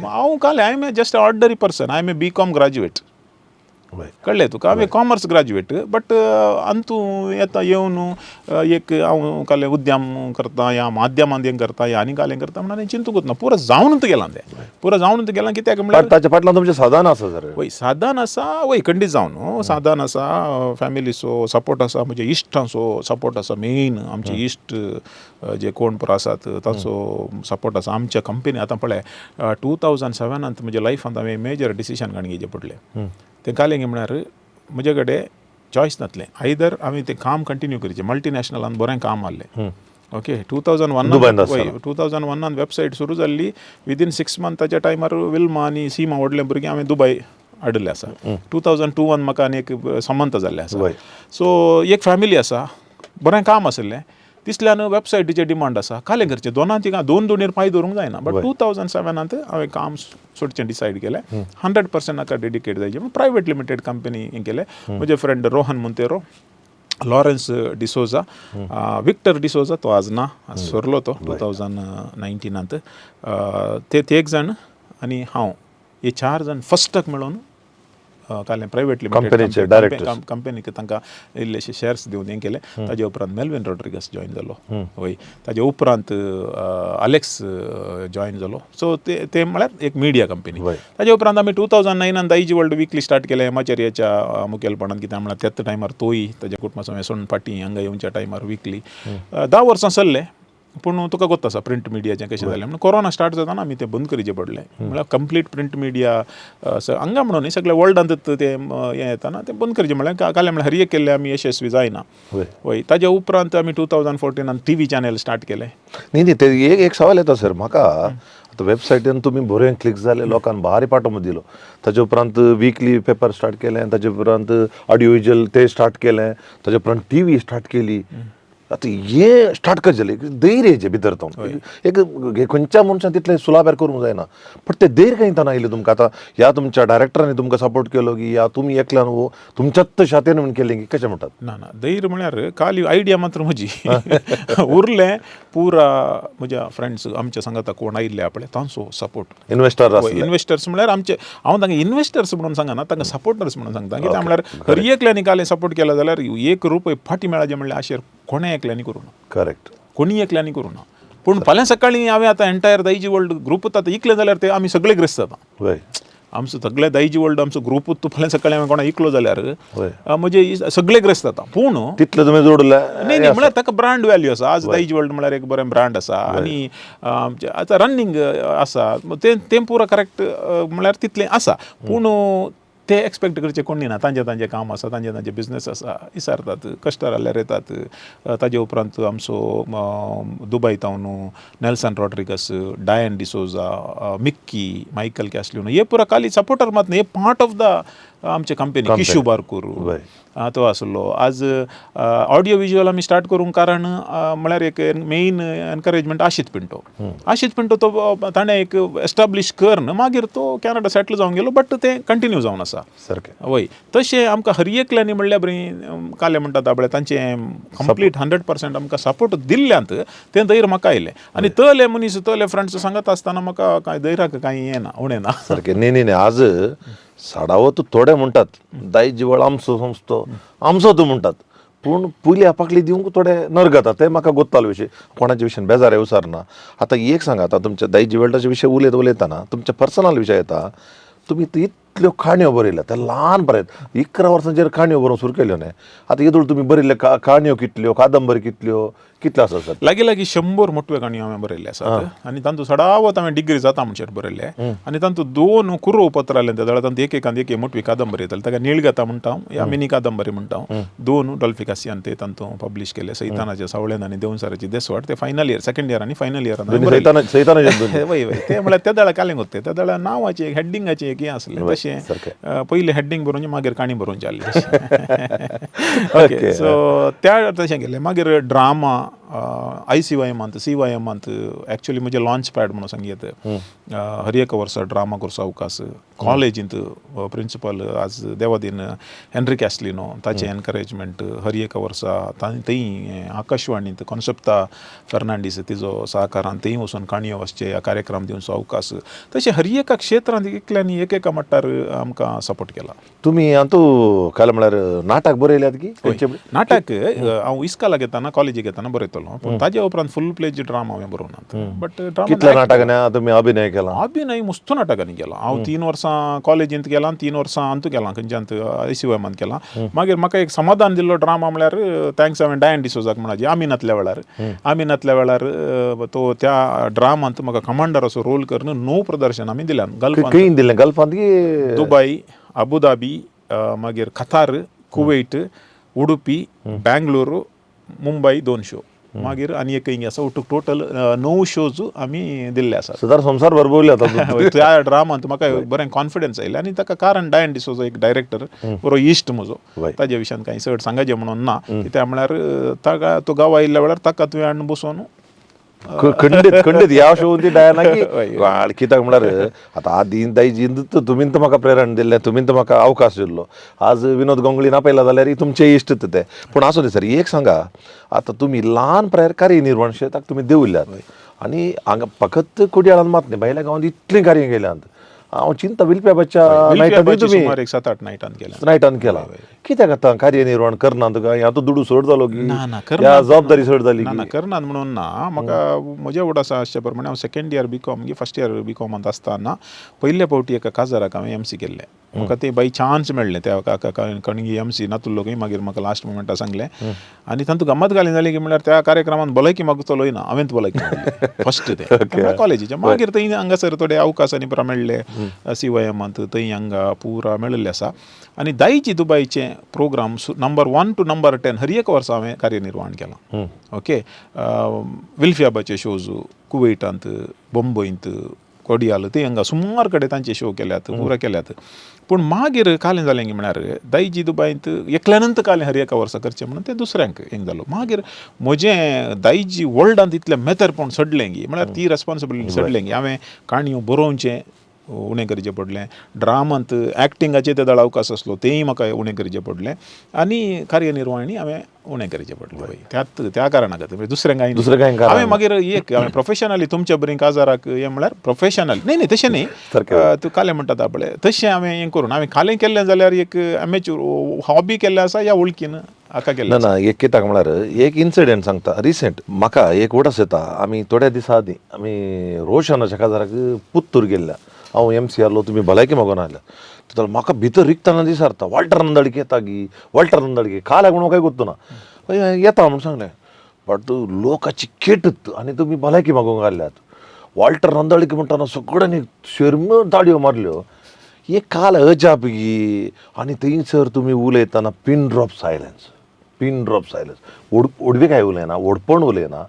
हांव कालें I am just ordinary person I am a BCom graduate कळ्ळें तुका हांवें कॉमर्स ग्रॅज्युएट बट अंतू येता येवन एक हांव कालें उद्यम करता या माध्यमांत हें करता या आनी कालें करता म्हणून हांवें चिंतूकूच ना पुरो जावनूच गेलां तें पुरो जावनूच गेलां कित्याक म्हळ्यार ताच्या फाटल्यान तुमचें साधन आसा सर. वय साधन आसा वय खंडीत जावन साधन आसा फॅमिलीचो सपोर्ट आसा म्हज्या इश्टांचो सपोर्ट आसा मेन आमचे इश्ट जे कोण पुरो आसात तांचो सपोर्ट आसा आमच्या कंपनी आतां पळय 2007 म्हज्या लायफांत हांवें मेजर डिसिशन घेवचें पडलें तें कालें म्हळ्यार म्हजे कडेन चॉयस नासलें आयदर हांवें तें काम कंटिन्यू करचें मल्टीनॅशनलान बरें काम आहलें ओके 2001 वेबसायट सुरू जाल्ली विदीन 6 मंथाच्या टायमार विल्मा आनी सीमा व्हडले भुरगे हांवें दुबय हाडले आसा 2002 म्हाका आनी एक संबंध जाल्ले आसा सो एक फॅमिली आसा बरें काम आसलें तिसल्यान वेबसायटीचें डिमांड आसा कालें करचें दोन दोनीर पांय दवरूंक जायना बट 2007 हांवें काम सोडचें डिसायड केलें 100% हाका डेडिकेट जायचें प्रायवेट लिमिटेड कंपनी हें केलें म्हजे फ्रेंड रोहन मोंतेरो लॉरेन्स डिसोजा विक्टर डिसोजा तो आज ना सोरलो तो 2019 ते एक जाण आनी हांव हे 4 जाण फस्टाक मेळून कालें प्रायवेट कंपनीचे लिमिटेड directors. कंपनीक तांकां इल्लेशे शेअर्स दिवन हें केलें ताजे उपरांत मेल्विन रॉड्रिगस जॉइन जालो वय ताजे उपरांत अलेक्स जॉइन जालो सो ते म्हळ्यार एक मिडिया कंपनी वय. ताजे उपरांत आमी 2009 दाईजी वर्ल्ड वीकली स्टार्ट केलें हेमाचार्याच्या मुखेलपणान कित्याक म्हळ्यार त्याच टायमार तोय ताज्या कुटुंबाचो वेसण फाटी हांगा येवच्या टायमार वीकली 10 वर्सां चल्लें पूण तुका गोत आसा प्रिंट मिडियाचें कशें जालें म्हणून कोरोना स्टार्ट जाताना आमी तें बंद करचें पडलें म्हळ्यार कंप्लीट प्रिंट मिडिया हांगा म्हणून न्ही सगळ्या वर्ल्डांत तें हें येता ना तें बंद करचें म्हळ्यार कालें म्हळ्यार हर एक केल्लें आमी यशस्वी जायना वय ताज्या उपरांत आमी 2014 TV चॅनल स्टार्ट केलें न्ही ते एक सवाल येता सर म्हाका आतां वेबसायटीन तुमी बरोवन क्लिक जाले लोकांक भारी पाठोवंक दिलो ताजे उपरांत वीकली पेपर स्टार्ट केलें ताजे उपरांत ऑडिओ विज्युअल ते स्टार्ट केलें ताजे उपरांत TV स्टार्ट केली आतां हें स्टार्ट कशें जालें धैर्य हेजे भितर तो एक खंयच्या मनशान तितलें सुलाभार करूंक जायना पण तें धैर्य खंय ताना आयलें तुमकां आतां ह्या तुमच्या डायरेक्टरांनी तुमकां सपोर्ट केलो की या तुमी एकल्यान तुमच्याच शातेन म्हणून केलें की कशें म्हणटात ना धैर्य म्हळ्यार खाली आयडिया मात्र म्हजी उरलें पुरा म्हज्या फ्रेंड्स आमच्या सांगाता कोण आयिल्ले आपले तांचो सपोर्ट इन्वेस्टर्स म्हळ्यार आमचे हांव तांकां इन्वेस्टर्स म्हणून सांगना तांकां सपोर्टर्स म्हणून सांगता कित्याक म्हळ्यार हर एकल्यानी काले सपोर्ट केला जाल्यार 1 रुपया फाटी मेळाचे म्हणल्यार आशेर कोणें एकल्यांनी करूं ना करेक्ट कोणी एकल्यांनी करूं ना पूण फाल्यां सकाळीं हांवें आतां एंटायर दाईजी वर्ल्ड ग्रुपूच आतां इकलें जाल्यार ते आमी सगळे ग्रेस्त जाता वय आमचो सगळे दाईजी वर्ल्ड आमचो ग्रुपूच तूं फाल्यां सकाळीं हांवें कोणा इकलो जाल्यार म्हणजे सगळे ग्रेस्त जाता पूण तितलें तुमी जोडल्या न्ही म्हळ्यार ताका ब्रँड वॅल्यू आसा आज दाईजी वर्ल्ड म्हळ्यार एक बरें ब्रँड आसा आनी आतां रनिंग आसा तें पुरो करेक्ट म्हळ्यार तितलें आसा पूण ते एक्सपेक्ट करचे कोणी ना तांजें काम आसा तांजें बिझनेस आसा विचारतात कस्टमर आल्यार येतात ताजे उपरांत आमचो दुबय तावन नेल्सन रॉड्रिगस डायन डिसोजा मिक्की मायकल कॅस्लिनो हे पुरो खाली सपोर्टर मात न्ही हे पार्ट ऑफ द आमचे कंपनी किशू बारकूर तो आसलो आज ऑडिओ विज्युअल आमी स्टार्ट करूंक कारण म्हळ्यार एक मेन एनकरेजमेंट आशीत पिंटो तो ताणें एक एस्टाब्लीश करन मागीर तो कॅनडा सेटल जावंक गेलो बट तें कंटिन्यू जावन आसा सारकें वय तशें आमकां हर एकल्यांनी म्हणल्यार बरी काले म्हणटात आपले तांचें कंप्लीट 100% आमकां सपोर्ट दिल्ल्यांत तें धैर्य म्हाका आयलें आनी तले मनीस तले फ्रेंड्स सांगत आसतना म्हाका कांय धैर्याक कांय येना उणें ना सारकें न्ही आज साडावत थोडे म्हणटात दायजी वळ आमचो संस्थो आमचो तूं म्हणटात पूण पयलीं आपाकली दिवंक थोडे नरगता ते म्हाका गोत्तालो विशय कोणाच्या विशयान बेजार येवसार ना आतां एक सांगा आतां तुमच्या दायजी वर्ल्डाचे विशय उलयतना तुमच्या पर्सनल विशय येता तुमी इतल्यो काणयो बरयल्या त्या ल्हान बरयत 11 वर्सांचेर काणयो बरोवंक सुरू केल्यो न्ही आतां येदोळ तुमी बरयल्ले काणयो कितल्यो कादंबरी कितल्यो आसा सर लागीं 100 मोटव्यो काणयो हांवें बरयल्ले आसात आनी तांतूं सडावत हांवें डिग्री जाता म्हणचेर बरयल्ले आनी तांतूं 2 कुरो पत्र आसले त्या तांतूं एक मोटवी कादंबरी येताली ताका नीळगता म्हणटा या मिनी कादंबरी म्हणटा 2 डॉल्फिकासियान ते तांतूं पब्लीश केले सैतानाच्या सावळेन आनी देवसाराची देसवाट ते फायनल इयर सेकंड इयर आनी फायनल इयर वय ते म्हळ्यार त्या दळा कालें होते त्या दळा नांवाचें एक हेडिंगाचें एक हें आसलें तशें पयलें हेडिंग बरोवचें मागीर काणी बरोवची ओके सो त्या तशें गेलें मागीर ड्रामा ICYM CYM एक्चुअली म्हजें लॉन्च पॅड म्हणून सांगयत हर एक वर्सा ड्रामा करचो अवकाश कॉलेजींत प्रिंसिपल आज देवादीन हेनरी कॅस्लिनो ताचें एनकरेजमेंट हर एक वर्सा थंय आकाशवाणींत कॉन्सेप्ता फर्नांडीस तिजो सहकारान थंय वचून काणयो वाचचे ह्या कार्यक्रम दिवचो अवकाश तशें हर एका क्षेत्रांत एकल्यांनी एका मट्टार आमकां सपोर्ट केला तुमी काय म्हळ्यार नाटक बरयल्यात की नाटक हांव इस्काला घेताना कॉलेजीक घेताना बरयतलो पूण ताज्या उपरांत फुल प्लेज ड्रामा हांवें बरोवनात बट कितल्या नाटकांनी तुमी अभिनय केला अभिनय मस्त नाटकांनी केला हांव 3 वर्सां कॉलेजींत केलां 3 वर्सां अंतू केलां खंयच्यांत ICYMांत केलां मागीर म्हाका एक समाधान दिल्लो ड्रामा म्हळ्यार थँक्स हांवें डायन डिसोजाक म्हणाजी आमिनातल्या वेळार तो त्या ड्रामांत म्हाका कमांडर असो रोल करून 9 प्रदर्शन आमी दिल्यान गल्फांत दुबय अबुधाबी मागीर कतार कुवेट उडुपी बँगलोर मुंबई 2 शो मागीर आनी एक हिंग आसा टोटल 9 शोज आमी दिल्ले आसात सुदार संवसार भरभरले आतां त्या ड्रामांत म्हाका बरें कॉन्फिडन्स आयलें आनी ताका कारण डायन डिसोजा एक डायरेक्टर बरो इश्ट म्हजो ताज्या विशयान कांय चड सांगाचें म्हणून ना कित्याक म्हळ्यार ताका तो गांव आयिल्ल्या वेळार ताका तुवें हाडून बसोवन खंडीत ह्या शो डायना की कित्याक म्हळ्यार आतां आदी दायजींत तुमीन तर म्हाका प्रेरण दिल्लें तुमीन तर म्हाका अवकाश दिल्लो आज विनोद गोंगळी नापयला जाल्यार तुमचे इश्ट ते पूण आसूं दी सर एक सांगा आतां तुमी ल्हान प्रायर कार्यनिर्वहण क्षेत्राक तुमी देंवयल्यात आनी हांगा फकत कुडयाळान मात न्ही भायल्या गांवांत इतलीं कार्य केल्यांत हांव चिंता विलप्या बच्चा विल्फिया नायटांनी बाची तुमी सुमार एक 7-8 नायटान केल्या नायटान केला कित्याक आतां कार्यनिर्वहण करना तुका ह्या तो दुडू चड जालो की ना ना ह्या करनात जबाबदारी चड जाली ना की ना करनात म्हणून ना म्हाका म्हजे आवड आसा अशे प्रमाणे हांव second year BCom first year बीकॉमांत आसतना पयले फावटी एका काजाराक हांवें एमसी केल्लें म्हाका ते बाय चान्स मेळ्ळें त्या कणगी एमसी नातुल्लोकय मागीर म्हाका लास्ट मोमेंटा सांगलें आनी तातूंत गंमत घालीन जाली की म्हळ्यार त्या कार्यक्रमांत भलायकी म्हाका चलयना हांवेंत भलायकी फस्ट ते कॉलेजीचे मागीर थंय हांगासर थोडे अवकाशांनी पुरा मेळ्ळे CYM थंय हांगा पुरा मेळिल्ले आसा आनी दायची दुबायचे प्रोग्राम नंबर 1 to नंबर 10 हर एक वर्सा हांवें कार्यनिर्वहण केलां ओके विल्फियाबाचे शोज कुवेटांत बंबईंत कोडियाल ते हांगा सुमार कडेन तांचे शो केल्यात पुरा केल्यात पूण मागीर कालें जालें की म्हळ्यार दायजी दुबायंत एकल्यानंत कालें हर एका वर्सा करचें म्हणून तें दुसऱ्यांक हें जालो मागीर म्हजें दायजी वर्ल्डांत इतलें मेथरपण सडलें गी म्हळ्यार ती रेस्पॉन्सिबिलिटी सडलें गी हांवें काणयो बरोवचें उणें करचें पडलें ड्रामांत एक्टिंगाचें ते अवकाश आसलो तेंय म्हाका उणें करचें पडलें आनी कार्यनिर्वहणी हांवें उणें करचें पडलें त्या कारणा खातीर दुसऱ्यांक हांवें मागीर हांवें प्रोफेशनली तुमच्या बरी काजाराक हें म्हळ्यार प्रोफेशनल न्ही तशें न्ही तूं कालें म्हणटा पळय तशें हांवें हें करून हांवें कालें केल्लें जाल्यार एक एमेच्यूर हॉबी केल्लें आसा या वळखीन हाका केल्लें ना एक कित्याक म्हळ्यार एक इन्सिडेंट सांगता रिसेंट म्हाका एक उडस येता आमी थोड्या दिसा आदीं आमी रोशनाच्या काजाराक पुत्तूर गेल्ल्या हांव एमसी आसलो तुमी भलायकी मागून आयल्या तर म्हाका भितर रिकताना दिसारता वॉल्टर नंदडके येता गी वॉल्टर नंदडके काल्याक म्हणून काय गुर्तुना येता म्हणून सांगलें बट लोकाची केटत आनी तुमी भलायकी मागूंक आयल्यात वॉल्टर नंदडके म्हणटाना सगळ्यांनी शर्म ताळयो मारल्यो एक काल अजाप गी आनी थंयसर तुमी उलयतना पिन ड्रॉप सायलन्स ओडवे काय उलयना ओडपण उलयना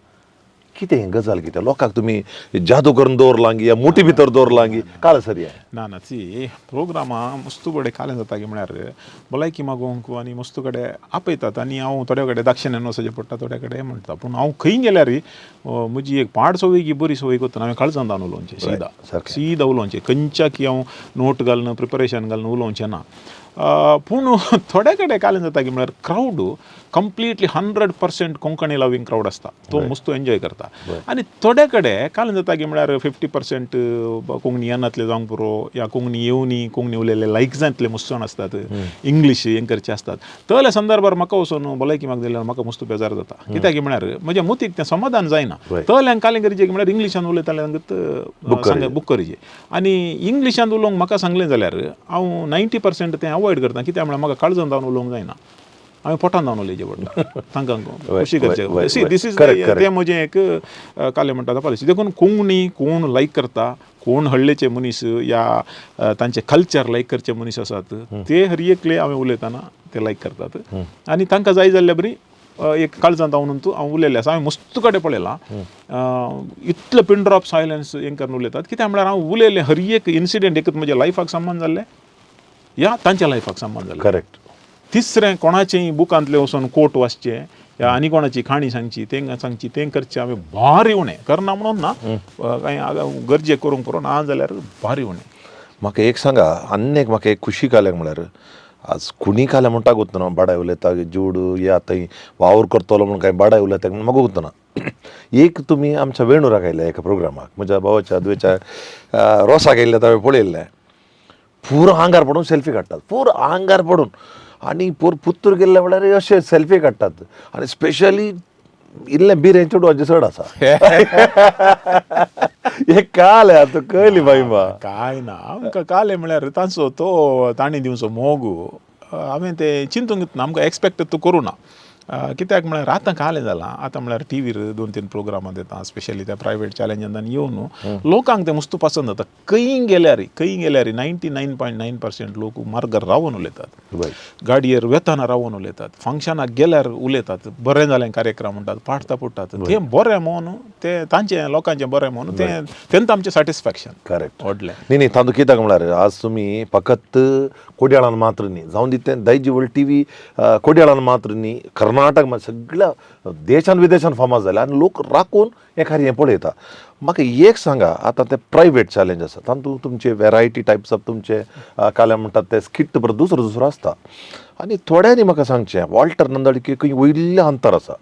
कितें हें गजाल कितें लोकांक तुमी जादू करून दवरलां गी या मुठी भितर दवरलां गी काल सरी ना ती प्रोग्रामां मस्तू कडेन कालें जाता की म्हळ्यार भलायकी मागोवंक आनी मस्तू कडेन आपयतात आनी हांव थोड्या कडेन दाक्षिणायन वचचें पडटा थोड्या कडेन म्हणटा पूण हांव खंय गेल्यार म्हजी एक पाड सवय की बरी सवय करतना हांवें काळजांत उलोवचें सीदा उलोवचें खंयच्या की हांव नोट घालून प्रिपरेशन घालून उलोवचें ना पूण थोड्या कडेन कालें जाता की म्हळ्यार crowd completely 100% Konkani loving crowd आसता तो मस्त एन्जॉय करता आनी थोड्या कडेन कालें जाता की म्हळ्यार 50% कोंकणी येनातले जावंक पुरो या कोंकणी येवनी कोंकणी उलयले लायक जातले मस्त जाण आसतात इंग्लीश हें करचे आसतात तल्या संदर्भार म्हाका वचून भलायकी म्हाका दिल्यार म्हाका मस्त बेजार जाता कित्याक की म्हळ्यार म्हज्या मुतीक तें समाधान जायना तल्यांक कालें करचें की म्हळ्यार इंग्लिशान उलयताल्यांक बूक करचें आनी इंग्लिशान उलोवंक म्हाका सांगलें जाल्यार हांव 90% तें अवॉयड करता कित्याक म्हळ्यार म्हाका काळजान जावन उलोवंक जायना हांवें पोटान जावन उलयचें पडटा तांकां खुशी करचें सी दीस इज तें म्हजें एक कालें म्हणटा पॉलिसी देखून कोंकणी कोण लायक करता कोण हळ्ळेचे मनीस या तांचे कल्चर लायक करचे मनीस आसात ते हर एकले हांवें उलयतना ते लायक करतात आनी तांकां जाय जाल्ल्या बरी एक काळजांत म्हणून तूं हांव उलयलें आसा हांवें मस्त कडेन पळयलां इतले पिन ड्रॉप सायलन्स हें करून उलयतात कित्याक म्हळ्यार हांव उलयलें हर एक इन्सिडेंट एकच म्हज्या लायफाक संबंद जाल्ले या तांच्या लायफाक संबंद जाल्ले करेक्ट तिसरें कोणाचेंय बुकांतलें वचून कोट वाचचें या आनी कोणाची खाणी सांगची तें सांगची तें करचें हांवें भारी उणें करना म्हणून ना कांय गरजे करूंक पुरो ना जाल्यार भारी उणें म्हाका एक सांगा आनी एक म्हाका एक खुशी काल्याक म्हळ्यार आज कुणी काल्या म्हणटा गुतना बाडाय उलयता जोड या थंय वावर करतलो म्हणून कांय बाडाय उलयता म्हूण म्हाका गुतना एक तुमी आमच्या वेणुराक आयल्या एका प्रोग्रामाक म्हज्या भावाच्या दुवेच्या रोसाक आयिल्ले हांवें पळयल्लें पुरो आंगार पडून सेल्फी काडटात पुरो आंगार पडून आनी पुत्तूर गेल्ले म्हळ्यार अशे सेल्फी काडटात आनी स्पेशली इल्लें बिरें चेडवाचें चड आसा एक काल आतां कळली बाईमा काय ना आमकां कालें म्हळ्यार तांचो तो ताणी दिवचो मोग हांवें तें चिंतूंक ना आमकां एक्सपेक्ट तो करूं ना कित्याक म्हळ्यार आतां कालें जालां आतां म्हळ्यार टीव्हीर 2-3 प्रोग्रामां येता स्पेशली त्या प्रायवेट चॅलेंजांत येवन लोकांक तें मस्त पसंद जाता खंय गेल्यार 99.9% लोक मार्गार रावन उलयतात गाडयेर वेताना रावन उलयतात फंक्शनाक गेल्यार उलयतात बरें जालें कार्यक्रम म्हणटात पाडटा पडटात तें बरें म्हणून तें तांचें लोकांचें बरें म्हणून तें आमचें सॅटिस्फॅक्शन करेक्ट व्हडलें न्ही तातूंत कित्याक म्हळ्यार आज तुमी फकत कोडयाळान मात्र न्ही जावं दी तें दायजी व्हडली टीव्ही कोडयाळान मात्र न्ही कर्नाटक सगळ्या देशान विदेशान फामाद जाल्या आनी लोक राखून एखादी हें पळयता म्हाका एक सांगा आतां ते प्रायवेट चॅलेंज आसा तातूंत तुमचे वेरायटी टायप्स ऑफ तुमचे काल्यां म्हणटात ते स्किट परत दुसरो आसता आनी थोड्यांनी म्हाका सांगचें वॉल्टर नंदडके खंय वयल्लें अंतर आसा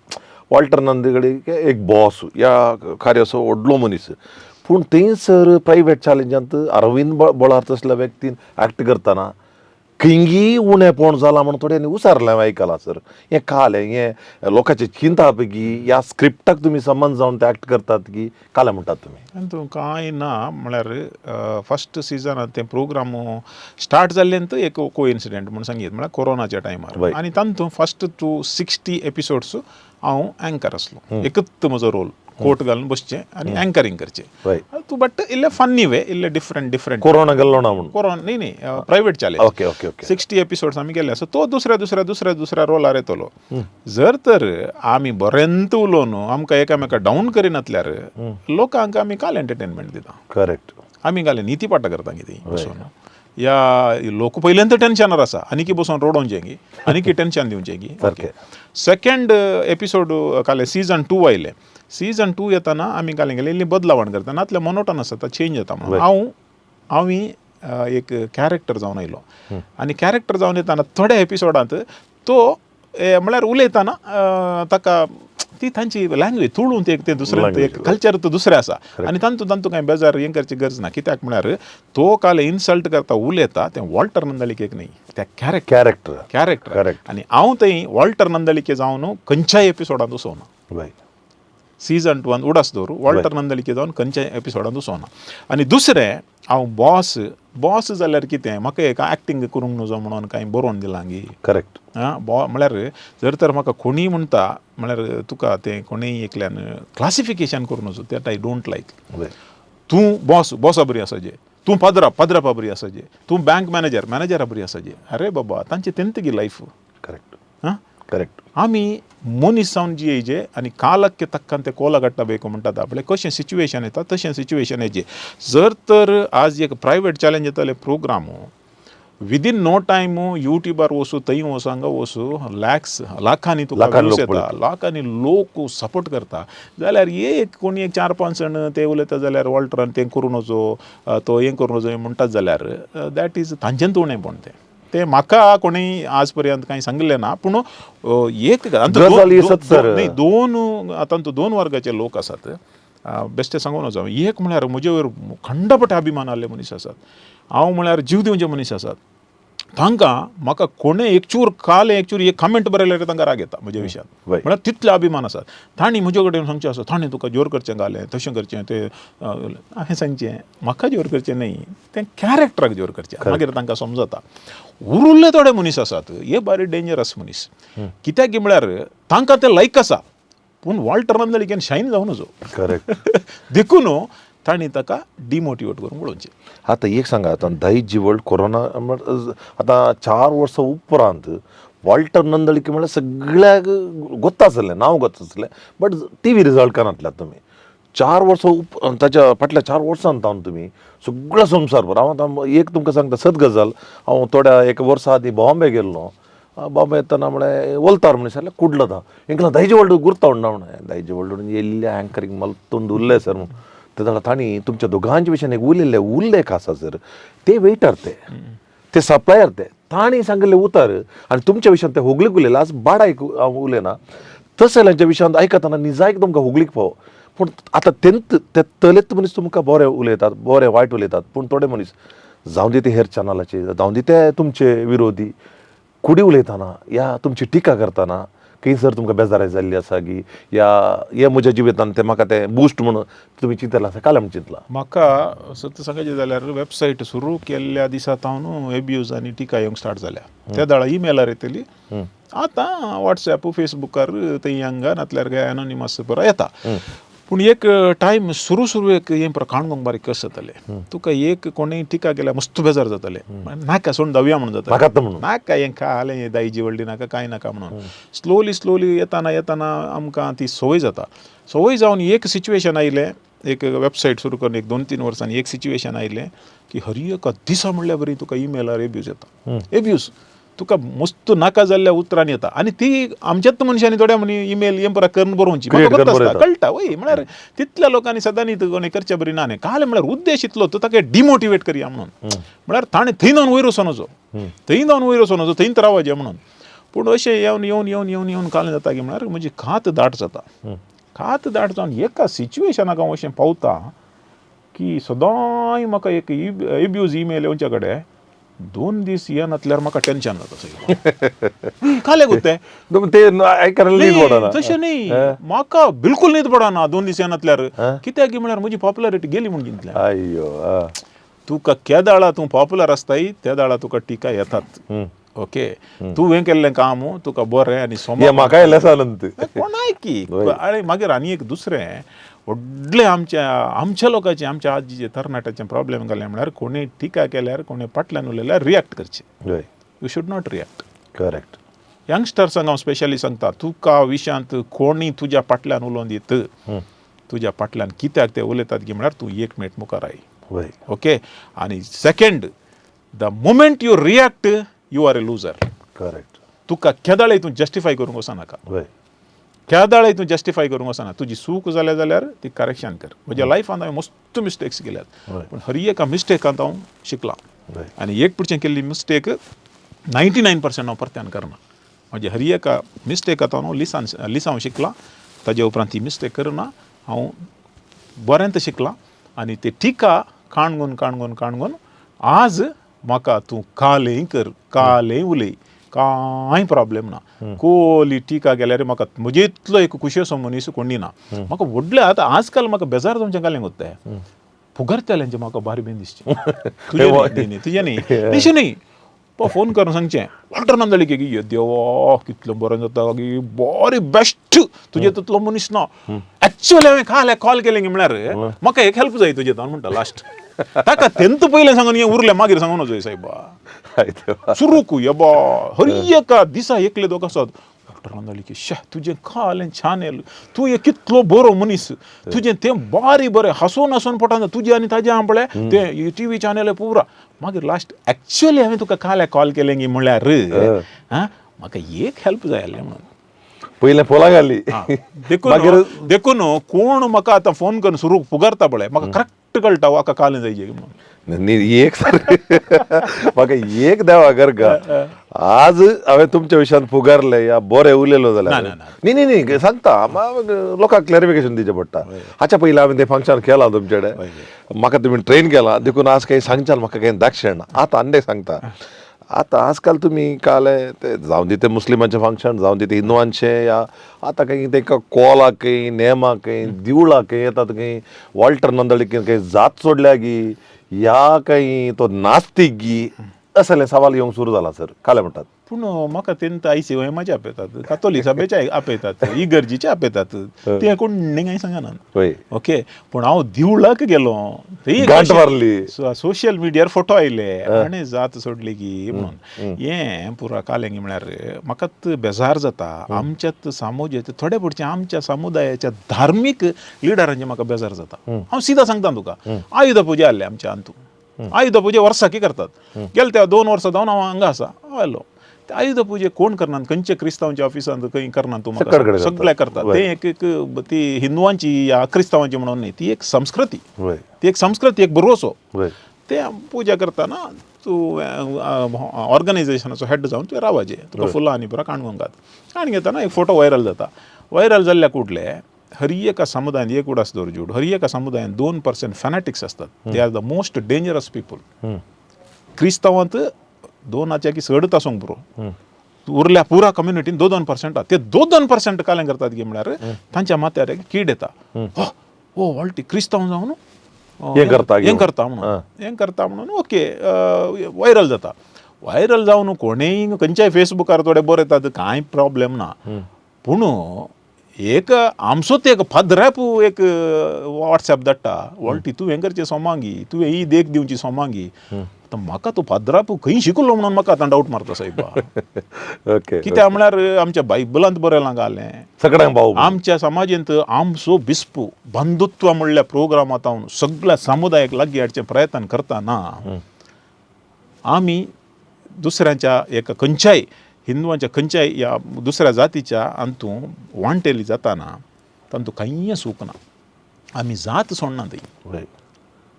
वॉल्टर नंदडके एक बॉस या कार्याचो व्हडलो मनीस पूण थंयसर प्रायवेट चॅलेंजांत अरविंद बोळार तसल्या व्यक्तीन ऍक्ट करतना खंयी उणेपण जाला म्हणून थोड्यांनी उसारलें आयकलां सर. हें कालें हें लोकांची चिंता पैकी ह्या स्क्रिप्टाक तुमी संबंद जावन ते ऍक्ट करतात की कालें म्हणटात तुमी? आनी कांय ना म्हळ्यार फस्ट सिजनात ते प्रोग्राम स्टार्ट जाल्ल्यान एक कोइन्सिडेंट म्हणून सांगीत म्हळ्यार कोरोनाच्या टायमार आनी तातूंत फस्ट टू 60 एपिसोड्स हांव अँकर आसलो. एकच म्हजो रोल कोट घालून बसचें आनी अँकरींग करचें. तूं बट इल्ले फन्नी वे इल्ले डिफरंट कोरोना गेल्लो ना म्हणून? कोरोना न्ही private challenge. Okay okay okay. 60 episodes आमी केले आसा. तो दुसऱ्या रोलार येतलो. जर तर आमी बरेंत उलोवन आमकां एकामेका डावन करिनातल्यार लोकांक आमी काल एंटरटेनमेंट दिता. करेक्ट. आमी घाले नीती पाठ करता कितें बसून. या लोक पयलेंत टेन्शनार आसा आनी बसून रोडोवचें गी आनी टेन्शन दिवचें गी. सेकंड एपिसोड काले सीजन 2 आयले. सीजन 2 येताना आमी कालें गेले इल्ली बदलावण करता नातल्या मोनोटन आसा तो चेंज जाता म्हणून हांव एक कॅरेक्टर जावन आयलो आनी कॅरेक्टर जावन येताना थोड्या एपिसोडांत तो म्हळ्यार उलयताना ताका ती तांची लँग्वेज तुळून ते दुसरें एक कल्चर तो दुसरें आसा आनी तांतू कांय बेजार हें करची गरज ना. कित्याक म्हळ्यार तो काल इन्सल्ट करता उलयता तें वॉल्टर नंदलिकेक न्ही त्या कॅरेक्टर आनी हांव थंय वॉल्टर नंदलिके जावन खंयच्याय एपिसोडांत उसोना. सीजन 2 उडास दवरूं वॉल्टर नंदलिके जावन खंयच्याय एपिसोडांत उसोना. आनी दुसरें हांव बॉस जाल्यार कितें म्हाका एक एक्टींग करूंक नजो म्हणून कांय बरोवन दिलां गी. करेक्ट. म्हळ्यार जर तर म्हाका कोणीय म्हणटा म्हळ्यार तुका तें कोणीय एकल्यान क्लासिफिकेशन करूं नजो दॅट आय डोंट लायक. तूं बॉसा बरी आसाजे, तूं पाद्रा बरी आसाजे, तूं बँक मॅनेजरा बरी आसाजे. अरे बाबा तांची तेंतगी लायफ. करेक्ट. आमी मनीस जावन जियेचे आनी कालಕ್ಕೆ ತಕ್ಕಂತೆ ಕೋಲಗಟ್ಟಬೇಕು म्हणटात आपले कशें सिच्युएशन येता तशें सिच्युएशन येचे. जर तर आज एक प्रायवेट चॅलेंज येताले प्रोग्राम विदीन नो टायम युट्यूबार वचू थंय वसांगा वचू लाखांनी तुका व्ह्यूज येता लाखांनी लोक सपोर्ट करता जाल्यार एक कोणी एक 4-5 जण ते उलयता जाल्यार वॉल्टरान तें करूं नजो तो हें करूं नजो म्हणटात जाल्यार दॅट इज तांचेंत उणेंपण ते म्हाका कोणी आज पर्यंत कांय सांगलें ना. पूण एक दोन वर्गाचे लोक आसात. बेश्टे सांगून नजो एक म्हळ्यार म्हजे वयर खंडपट अभिमान आसले मनीस आसात. हांव म्हळ्यार जीव दिवचे मनीस आसात. तांकां म्हाका कोणें एक कमेंट बरयल्यार तांकां राग येता म्हज्या विशयान म्हळ्यार तितले अभिमान आसात. तांणी म्हजे कडेन सांगचें आसा ताणें तुका जोर करचें घालें तशें करचें तें हांवें सांगचें म्हाका जोर करचें न्ही तें कॅरेक्टराक जोर करचें मागीर तांकां समजता. उरिल्ले थोडे मनीस आसात हे बारी डेंजरस मनीस. कित्याक म्हळ्यार तांकां तें लायक आसा पूण वॉल्टर नंदलिकेन शायन जावं नजो. करेक्ट. देखून तांणी ताका डिमोटिवेट करून उडोवचें. आतां एक सांगा आतां दायज जिवळ कोरोना आतां 4 वर्सां उपरांत वॉल्टर नंदलिके म्हळ्यार सगळ्याक गोत्ता आसलें नांव गोत्ता आसलें बट TV रिजल्ट नासल्यात तुमी 4 वर्सां ताच्या फाटल्या 4 वर्सांत तुमी सगळो संवसार भर हांव आतां एक तुमकां सांगता सत गजाल हांव थोड्या एक वर्सा आदीं बॉम्बे गेल्लो. बॉम्बे येतना म्हळ्यार वलतार मनीस जाल्यार कुडलो था इंकला दायज वर्ल्ड गुर्ता उडना म्हणून दायज वर्ल्ड येयल्ले अँकरींग मल्तून उरले सर म्हणून तेन्ना तांणी तुमच्या दोगांच्या विशयान एक उल्लेख आसा सर ते वेटर ते सप्लायर तांणी सांगिल्ले उतार आनी तुमच्या विशयान ते होगलीक उलयले आज बाडायक हांव उलयना तसल्यांच्या विशयान आयकतना निजायक तुमकां होगलीक फावो. पूण आतां ते तलेत मनीस तुमकां बरें उलयतात बरें वायट उलयतात पूण थोडे मनीस जावं दी ते हेर चॅनलाचे जावं दी ते तुमचे विरोधी कुडी उलयतना या तुमची टिका करतना खंय सर तुमकां बेजाराय जाल्ली आसा की या हे म्हज्या जिवितान ते म्हाका ते बूस्ट म्हणून तुमी चिंतला आसा काल चिंतला? म्हाका सत्य सांगचें जाल्यार वेबसायट सुरू केल्ल्या दिसांत एब्यूज आनी टिका येवंक स्टार्ट जाल्या. त्या दाळा ईमेलार येतली. आतां वॉट्सॅप फेसबुकार थंय हांगा नातल्यार काय एनोनिमस बरो येता. पूण एक टायम सुरू एक हें काणकोंक बारीक कशें जातालें तुका एक कोणीय टिका केल्यार मस्त बेजार जातालें नाका सोडून जावया म्हणून जाता नाका हें खालें हें दायजी व्हडली नाका कांय नाका म्हणून. स्लोली येताना आमकां ती संवय जाता. संवय जावन एक सिच्युएशन आयलें एक वेबसायट सुरू करून एक 2-3 वर्सांनी एक सिच्युएशन आयलें की हर एका दिसा म्हणल्यार बरी तुका ईमेलार एब्यूज येता. एब्यूज तुका मस्त नाका जाल्ल्या उतरान येता आनी ती आमच्याच मनशांनी थोड्या म्हणी ईमेल हें परा करून बरोवची कळटा वय म्हळ्यार तितल्या लोकांनी सदां न्ही कोणी करचे बरी ना न्ही काल म्हळ्यार उद्देश इतलो तो ताका डिमोटिवेट करया म्हणून म्हळ्यार ताणें थंय जावन वयर वचो नजो थंयच रावचें म्हणून. पूण अशें येवन काल जाता की म्हळ्यार म्हजी खात दाट जाता. खात दाट जावन एका सिच्युएशनाक हांव अशें पावता की सदांय म्हाका एक एब्यूज ईमेल येवचे कडेन 2 दीस येनातल्यार म्हाका टेन्शन जाता खाले गुत्ते ते आयकरायला न्हीद पडना तशें न्ही म्हाका बिलकुल न्हीद पडना 2 दीस येनातल्यार कित्याक म्हळ्यार म्हजी पॉप्युलरिटी गेली म्हणून चिंतल्या अय्यो तुका केदाळा तूं पॉप्युलर आसताय त्या दाळा तुका टिका येतात ओके तुवें केल्लें काम तुका बरें आनी हे म्हाकाय लेसानंत कोणाय की आनी मागीर आनी एक दुसरें व्हडलें आमच्या लोकांचें आमच्या आजीचे तरणाट्याचें प्रॉब्लेम जालें म्हळ्यार कोणी टिका केल्यार कोणी फाटल्यान उलयल्यार रियॅक्ट करचें you should not react correct यंगस्टर्सांक हांव स्पेशली सांगता तुका विशयांत कोणी तुज्या फाटल्यान उलोवन दित तुज्या फाटल्यान कित्याक ते उलयतात की म्हळ्यार तूं 1 मिनीट मुखार आय ओके आनी second the moment you react you are a loser correct तुका केदाळे तूं जस्टिफाय करूंक वचनाका केदाळे तूं जस्टिफाय करूंक वचना तुजी चूक जाल्या जाल्यार ती करेक्शन कर म्हज्या लायफांत हांवें मस्त मिस्टेक्स केल्यात पूण हर एका मिस्टेकांत हांव शिकलां आनी एक पुढचें केल्ली मिस्टेक 99% हांव परत्यान करना म्हणजे हर एका मिस्टेकांत हांव लिसांव शिकलां ताजे उपरांत ती मिस्टेक करना हांव बरेंत शिकलां आनी ते टिका काणगून आज म्हाका तूं कालेंय कर कालेंय उलय कांय प्रॉब्लेम ना कोली टिका केल्यार म्हाका म्हजे इतलो एक कुशेसो मनीस कोणी ना म्हाका व्हडले आतां आजकाल म्हाका बेजार जावचें कालें कोत्ताय फुगरतेल्यांचें म्हाका बारी बेन दिसचें तुजें न्ही दिशें न्ही फोन करून सांगचें वॉल्टर नांदळीक गे देवा कितलो बरें जाता गी बरी बेस्ट तुजे तितलो मनीस ना एक्चुअली हांवें काल कॉल केलें म्हळ्यार म्हाका एक हेल्प जाय तुजें म्हणटा लास्ट ताका तेंत पयलें सांगून हें उरलें मागीर सांगून वचय सायबा सुरू कुयबा हर एका दिसा एकले दोग आसात डॉक्टर नांदळीक शा तुजें कालें छान येलें तूं एक कितलो बरो मनीस तुजें तें बारी बरें हसून हसून पडटा तुजें आनी ताजें हांव पळय तें टीव्ही चॅनल पुरा मागीर लास्ट एक्चुअली हांवें तुका काल कॉल केलें गी म्हळ्यार म्हाका एक हेल्प जाय आसलें म्हणून पयलें पोला घाली देखून कोण म्हाका आतां फोन करून सुरू फुगरता पळय म्हाका करेक्ट कळटा म्हाका कालें जाय म्हणून एक म्हाका एक देवा कर का आज हांवें तुमच्या विशयान फुगारले या बरें उलयलो जाल्यार न्ही सांगता लोकांक क्लॅरिफिकेशन दिवचें पडटा हाच्या पयलीं हांवें तें फंक्शन केलां तुमचे कडेन म्हाका तुमी ट्रेन केलां देखून आज काही सांगचाल म्हाका काही दाक्षिण आतां आनी सांगता आतां आजकाल तुमी काले ते जावं दी ते मुस्लिमांचें फंक्शन जावं दी ते हिंदुवांचें या आतां काही तांकां कॉलाकय नेमाकय दिवळाकय येतात खंय वॉल्टर नांदळीक काही जात सोडल्या गी या काही तो नास्तीक गी असले सवाल येवंक सुरू जाला सर काले म्हणटात पूण म्हाका तेंत ICOMचे आपयतात कातोलीक सभेचे आपयतात इगर्जीचे आपयतात ते कोण कांय सांगनात ओके पूण हांव दिवळाक गेलो गांठ मारली सोशियल मिडियार फोटो आयले आनी जात सोडली की म्हणून हें पुरा कालें म्हळ्यार म्हाकाच बेजार जाता आमच्यात सामोजेत थोडे पुढचे आमच्या समुदायाच्या धार्मीक लिडरांचे म्हाका बेजार जाता हांव सिधा सांगता तुका आयुध पुजा आसले आमच्या अंतू आयुध पुजे वर्साकी करतात गेले त्या 2 वर्सां जावन हांव हांगा आसा आयलो ते आयुध पुजे कोण करनात खंयचे क्रिस्तांवांच्या ऑफिसांत खंय करनात तूं म्हाका सगळे करतात ते एक ती हिंदुवांची या क्रिस्तांवांची म्हणून न्ही ती एक संस्कृती ती एक संस्कृती एक बरोसो ते पुजा करतना तूं ऑर्गनायझेशनाचो हेड जावन तुवें रावचें तुका फुलां आनी पुरा काणकोण काण घेतना एक फोटो व्हायरल जाता व्हायरल जाल्ल्या कुठले हर एका समुदायान एक उडास दवरजूड हर एका समुदायान 2% फॅनेटिक्स असतात they are the most dangerous people क्रिस्तांवांत 2 की 1.5 आसूंक पुरो उरल्या पुरा कम्युनिटीन 2% ते 2% कालें करतात गे म्हळ्यार तांच्या माथ्यार एक कीड येता ओ वॉल्टी क्रिस्तांव जावन हें करता म्हणून ओके व्हायरल जाता व्हायरल जावन कोणेय खंयच्याय फेसबुकार थोडे बरयतात कांय प्रॉब्लेम ना पूण एक आमचोच एक फादरापू एक व्हॉट्सॅप धाडटा वॉल्टी तुवें करचें सोमांगी तुवें ही देख दिवची सोमांगी म्हाका तो फादरापू खंय शिकलो म्हणून म्हाका आतां डावट मारता सायबा कित्याक म्हळ्यार आमच्या बायबलांत बरयलां घालें सगळ्यांक भाव आमच्या समाजांत आमचो बिस्पू बंधुत्व म्हणल्या प्रोग्रामांत हांव सगळ्या समुदायाक लागीं हाडचें प्रयत्न करतना आमी दुसऱ्यांच्या एका खंयच्याय हिंदुवांच्या खंयच्याय या दुसऱ्या जातीच्या अंतू वांटेली जाताना तांतू खंय सूक ना आमी जात सोडना थंय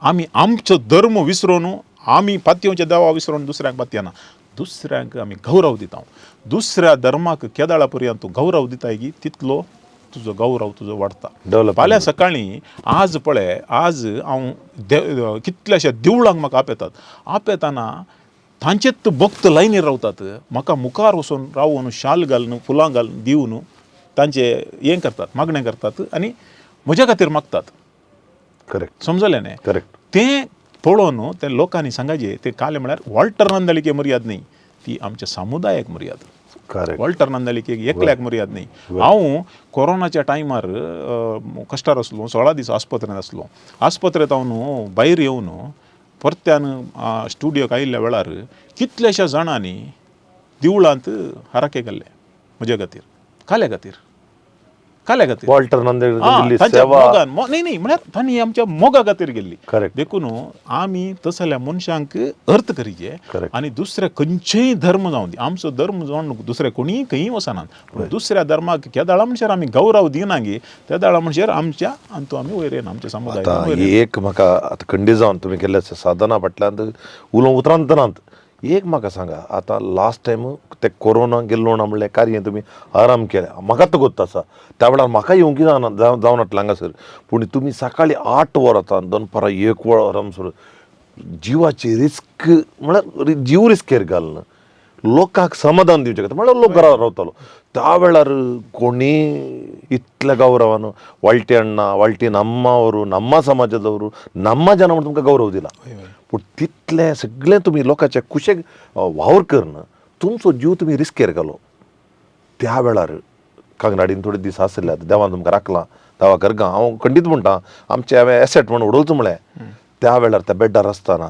आमी आमचो धर्म विसरून आमी पातयेवचे देवा विसरून दुसऱ्यांक पातयना दुसऱ्यांक आमी गौरव दिता दुसऱ्या धर्माक केदाळा पर्यंत गौरव दिताय की तितलो तुजो गौरव तुजो वाडटा. Development. फाल्यां सकाळीं आज पळय, आज हांव कितल्याशा देवळांक म्हाका आपयताना तांचेच भक्त लायनीर रावतात. म्हाका मुखार वचून रावून शाल घालून फुलां घालून दिवन तांचे हें करतात, मागणें करतात आनी म्हज्या खातीर मागतात. करेक्ट समजलें न्ही. करेक्ट तें पळोवन त्या लोकांनी सांगाजे ते काले म्हळ्यार वॉल्टर नांदाळीके मर्याद न्ही, ती आमच्या समुदायाक मर्याद. करेक्ट वॉल्टर नांदाळीके एकल्याक मर्याद न्ही. हांव कोरोनाच्या टायमार कश्टार आसलो, 16 दीस आस्पत्रेंत आसलो. आस्पत्रेंत हांव न्हू भायर येवन परत्यान स्टुडियोक आयिल्ल्या वेळार कितल्याशा जाणांनी देवळांत हाराके घाल्ले म्हजे खातीर, काल्या खातीर. वॉल्टर नांदेड हां, दिल्ली तांच्या सेवा मोगान नाही म्हळ्यार तांणी आमच्या मोगा खातीर गेल्ली. करेक्ट देखून आमी तसल्या मनशांक अर्थ करीचे करेक्ट आनी दुसरे खंयचेय धर्म जावं दी. आमचो धर्म जावन दुसरे कोणीय खंयी वचनात. पूण दुसऱ्या धर्माक केदाळा म्हणशार आमी गौरव दिनांगे, त्या दाळा म्हणशार आमच्या हातूंत आमी वयर येना, आमच्या समुदायात आतां वयर येना. एक म्हाका आतां खंडी जावन तुमी केल्ल्या साधना फाटल्यान उलोवंक उतरांत एक म्हाका सांगा, आतां लास्ट टायम ते कोरोना गेल्लो ना म्हणलें कार्य तुमी आराम केलें, म्हाका तो गोत्त आसा. त्या वेळार म्हाका येवंक जावन हाडलें हांगासर. पूण तुमी सकाळीं 8 वरां दनपारां 1 वरांसर जिवाची रिस्क म्हळ्यार जीव रिस्केर घालना, लोकांक समाधान दिवचें खातीर म्हळ्यार लोक घरा रावतालो. त्या वेळार कोणी इतल्या गौरवान वाळटी अण्णा, वाळटी ನಮ್ಮ ಅವರು, ನಮ್ಮ समाजादವರು, ನಮ್ಮ जन म्हणून तुमकां गौरव दिला. पूण तितले सगळे तुमी लोकांच्या कुशेक वावर करना, तुमचो जीव तुमी रिस्केर घालो. त्या वेळार कांगनाडीन थोडे दीस आसले, देवान तुमकां राखलां, देवा करगा. हांव खंडीत म्हणटा आमचे हांवें एसेट म्हणून उडोवचो म्हळें. त्या वेळार त्या बेड्डार आसतना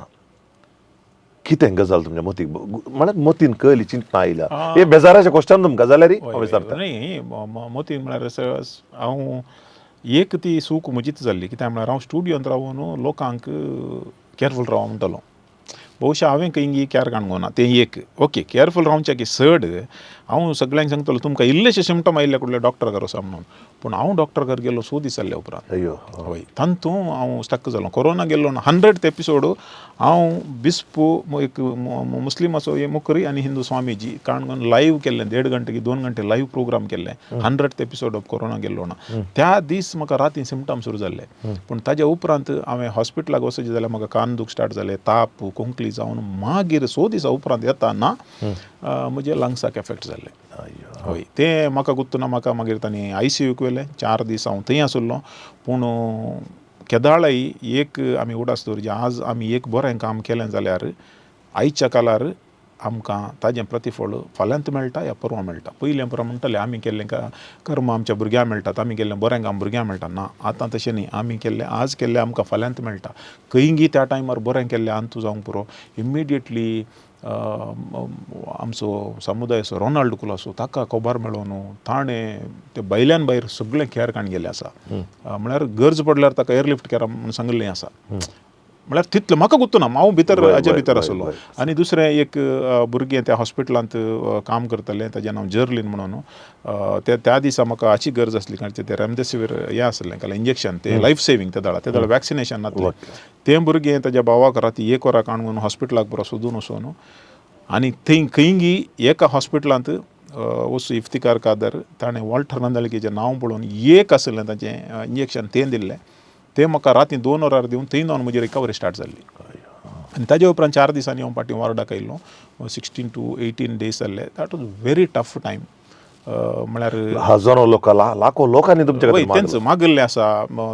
कितें गजाल तुमच्या मतीक म्हळ्यार मतीन कळली, चिंतना आयल्या, हे बेजाराच्या क्वेश्चन तुमकां जाल्यार हांव विचारता. न्ही मोतीन म्हळ्यार हांव एक ती सूख म्हजीच जाल्ली. कित्याक म्हळ्यार हांव स्टुडियोंत रावून लोकांक केअरफूल राव म्हणटालो. भोवशा हांवें खंयी कॅर काणगोना तें एक ओके केअरफूल रावचे की चड हांव सगळ्यांक सांगतलो तुमकां इल्लेशे सिमटम आयिल्ले कुठले डॉक्टर घर वचा म्हणून. पूण हांव डॉक्टर घर गेलो 100 दीस जाल्ले उपरांत. अय्यो हय तांतूं हांव स्टक जालो. कोरोना गेल्लो ना 100th एपिसोड हांव बिस्पू एक मुस्लिमाचो मुखरी आनी हिंदू स्वामीजी काणकोण लायव्ह केल्लें 1.5 घंटे की 2 घंटे लायव्ह प्रोग्राम केल्लें 100th एपिसोड ऑफ कोरोना गेल्लो ना. त्या दीस म्हाका राती सिमटम सुरू जाल्ले. पूण ताज्या उपरांत हांवें हॉस्पिटलाक वचचें जाल्यार म्हाका कान दूख स्टार्ट जालें, ताप खोंकली जावन मागीर 100 दिसा उपरांत येताना म्हज्या लंग्साक एफेक्ट जाल्ले. हय तें म्हाका गुर्तना म्हाका मागीर तांणी ICUक व्हेलें. 4 दीस हांव थंय आसलो. पूण केदाळाई एक आमी उडास दवरची, आज आमी एक बरें काम केलें जाल्यार आयच्या काळार आमकां ताजें प्रतिफळ फाल्यांत मेळटा या परवां मेळटा. पयलीं परवां म्हणटाले आमी केल्लें कर्म आमच्या भुरग्यांक मेळटात, आमी केल्लें बरें काम भुरग्यांक मेळटा. ना, आतां तशें न्ही. आमी केल्लें आज केल्लें आमकां फाल्यांत मेळटा. खंयी त्या टायमार बरें केल्लें अंतू जावंक पुरो इमिडिएटली आमचो समुदाय असो रोनाल्ड कुलासो ताका खबर मेळोन ताणें ते भायल्यान भायर सगळें कॅर काण गेलें आसा. म्हळ्यार गरज पडल्यार ताका एअरलिफ्ट करा म्हणून सांगिल्लें आसा. म्हळ्यार तितलें म्हाका गुर्तना हांव भितर हाच्या भितर आसलो. आनी दुसरें एक भुरगें त्या हॉस्पिटलांत काम करतालें, ताचें नांव जर्लिन म्हणून. त्या दिसा म्हाका हाची गरज आसली कारण तें रेमडेसिवीर हें आसलें काल इंजेक्शन तें लायफ सेवींग त्या दाळा वॅक्सिनेशन नासलें. तें भुरगें ताच्या भावाक राती 1 वरां काणून हॉस्पिटलाक बरो सोदून वचून आनी थंय खंयी एका हॉस्पिटलांत वचून इफ्तिकार कादर ताणें वॉल्टर नांदाळीकेचें नांव पळोवन एक आसलें ताचें इंजेक्शन तें दिल्लें. तें म्हाका राती 2 वरार दिवन थंय जावन म्हजी रिकवरी स्टार्ट जाल्ली. आनी ताजे उपरांत 4 दिसांनी हांव फाटीं वॉर्डाक आयिल्लो. 16 to 18 days जाल्ले. That was very tough time. म्हळ्यार हजारो लोकां लाखो लोकांनी तुमचे खातीर तेंच मागिल्लें आसा.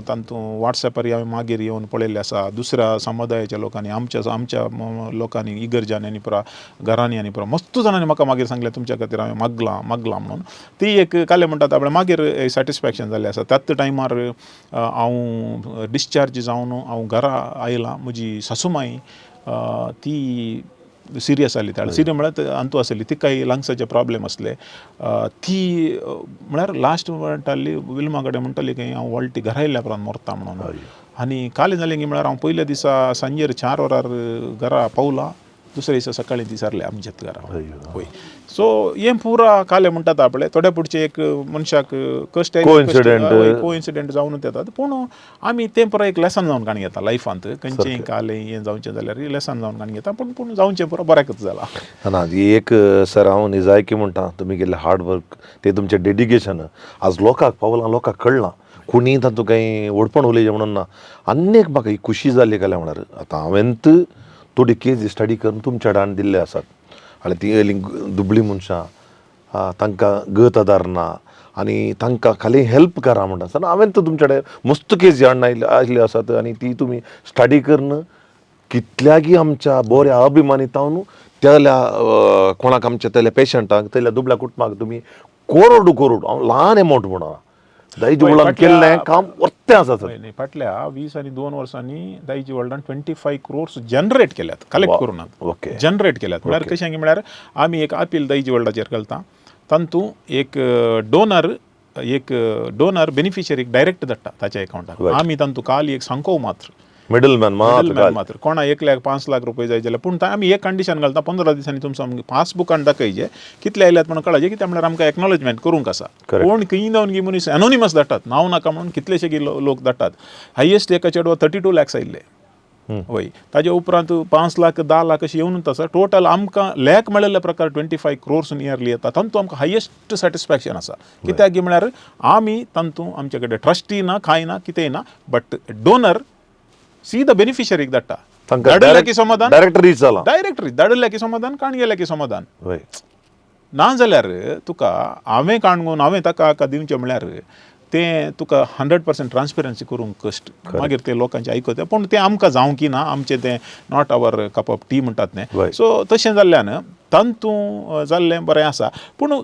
तातूंत वॉट्सॅपार हांवें मागीर येवन पळयल्लें आसा. दुसऱ्या समुदायाच्या लोकांनी आमच्या लोकांनी इगर्जांनी पुरा घरांनी आनी पुरा मस्त जाणांनी म्हाका मागीर सांगलें तुमच्या खातीर हांवें मागलां म्हणून. ती एक काले म्हणटा त्या मागीर सॅटिस्फॅक्शन जाल्लें आसा. त्याच टायमार हांव डिस्चार्ज जावन हांव घरा आयलां. म्हजी सासूमाई ती सिरियस आसली. त्या सिरियस म्हळ्यार अंतू आसली, तिकाय लंग्साचे प्रॉब्लेम आसले. ती म्हळ्यार लास्ट म्हणटाली विल्मा कडेन म्हणटाली की हांव वॉल्टी घरा येयल्या उपरांत मरता म्हणून. आनी कालें जालें की म्हळ्यार हांव पयल्या दिसा सांजेर 4 वरार घरा पावलां. दुसऱ्या दिसा सकाळी ती सरले आमच्यात घरा होय. सो हे पुरा काले म्हणटात आपले थोड्या पुढचे एक मनशाक कष्ट कोइन्सिडेंट जाऊनच येतात पूण आमी तें पुरा एक लेसन जावन काणी घेता लायफांत खंयचेय काले हें जावचें जाल्यार लेसन जावन काणी घेता पूण जावचें पुरो बऱ्याकच जाला ना एक सर हांव न्ही जाय की म्हणटा तुमी गेल्ले हार्ड वर्क ते तुमचें डेडिकेशन आज लोकांक पावलां लोकांक कळना कोणी तातूंत काही ओडपण उलयचें म्हणून ना आनीक म्हाका ही खुशी जाल्ली काय म्हणल्यार आतां हांवें थोडी केस स्टडी करून तुमच्या डान दिल्ले आसात आनी ती येयली दुबळी मनशां तांकां गत आदार ना आनी तांकां खाली हेल्प करा म्हणटा सर हांवें तुमचे कडेन मस्त केस हाडून आयिल्ल्यो आसात आनी ती तुमी स्टडी करून कितल्यागी आमच्या बऱ्या अभिमानितावन त्याल्या कोणाक आमच्या त्याल्या पेशंटाक त्याल्या दुबळ्या कुटुंबाक तुमी करोड हांव ल्हान एमावंट म्हणा दायज वडिलांन केल्लें काम वर्तें आसा सर. फाटल्या 20 आनी 2 वर्सांनी दायज वडिलांन 25 crores जनरेट केल्यात कलेक्ट करून ओके जनरेट केल्यात म्हळ्यार कशें म्हळ्यार आमी एक अपील दायज वडिलाचेर घालता तातूंत एक डोनर बेनिफिशरीक डायरेक्ट धाडटा ताच्या अकाउंटाक आमी तातूंत काल एक सांको मात्र मिडलमॅन मात्र कोणा 1,05,00,000 रुपये जाय जाल्यार पूण आमी एक कंडिशन घालता 15 दिसांनी तुमचो पासबुकान दाखयचे कितले आयल्यात म्हणून कळचे कित्याक म्हळ्यार आमकां एक्नॉलेजमेंट करूंक आसा कोण खंय जावन गी मनीस एनोनिमस धाडटात नांव नाका म्हणून कितलेशे गी लोक धाडटात हायेस्ट एका चेडवा 32 lakhs आयिल्ले वय ताजे उपरांत 5 लाख 10 लाख अशें येवनूच आसा टोटल आमकां लॅक मेळिल्ल्या प्रकार 25 crores नियरली येता तातूंत आमकां हायेस्ट सॅटिस्फॅक्शन आसा कित्याक गी म्हळ्यार आमी तातूंत आमचे कडेन ट्रस्टी ना कांय ना कितेंय ना बट डोनर सी द बेनिफिशरीक धाडटा धाडल्या की समाधान डायरेक्ट रीच जाला डायरेक्ट रीच धाडल्या की समाधान काण गेल्या की समाधान वय ना जाल्यार तुका हांवें काणगून हांवें ताका दिवचें म्हळ्यार तें तुका 100% ट्रान्सपेरन्सी करूंक कश्ट मागीर ते लोकांचे आयकता पूण तें आमकां जावं की ना आमचें तें not our cup of tea म्हणटात न्ही सो तशें जाल्ल्यान तातूंत जाल्लें बरें आसा पूण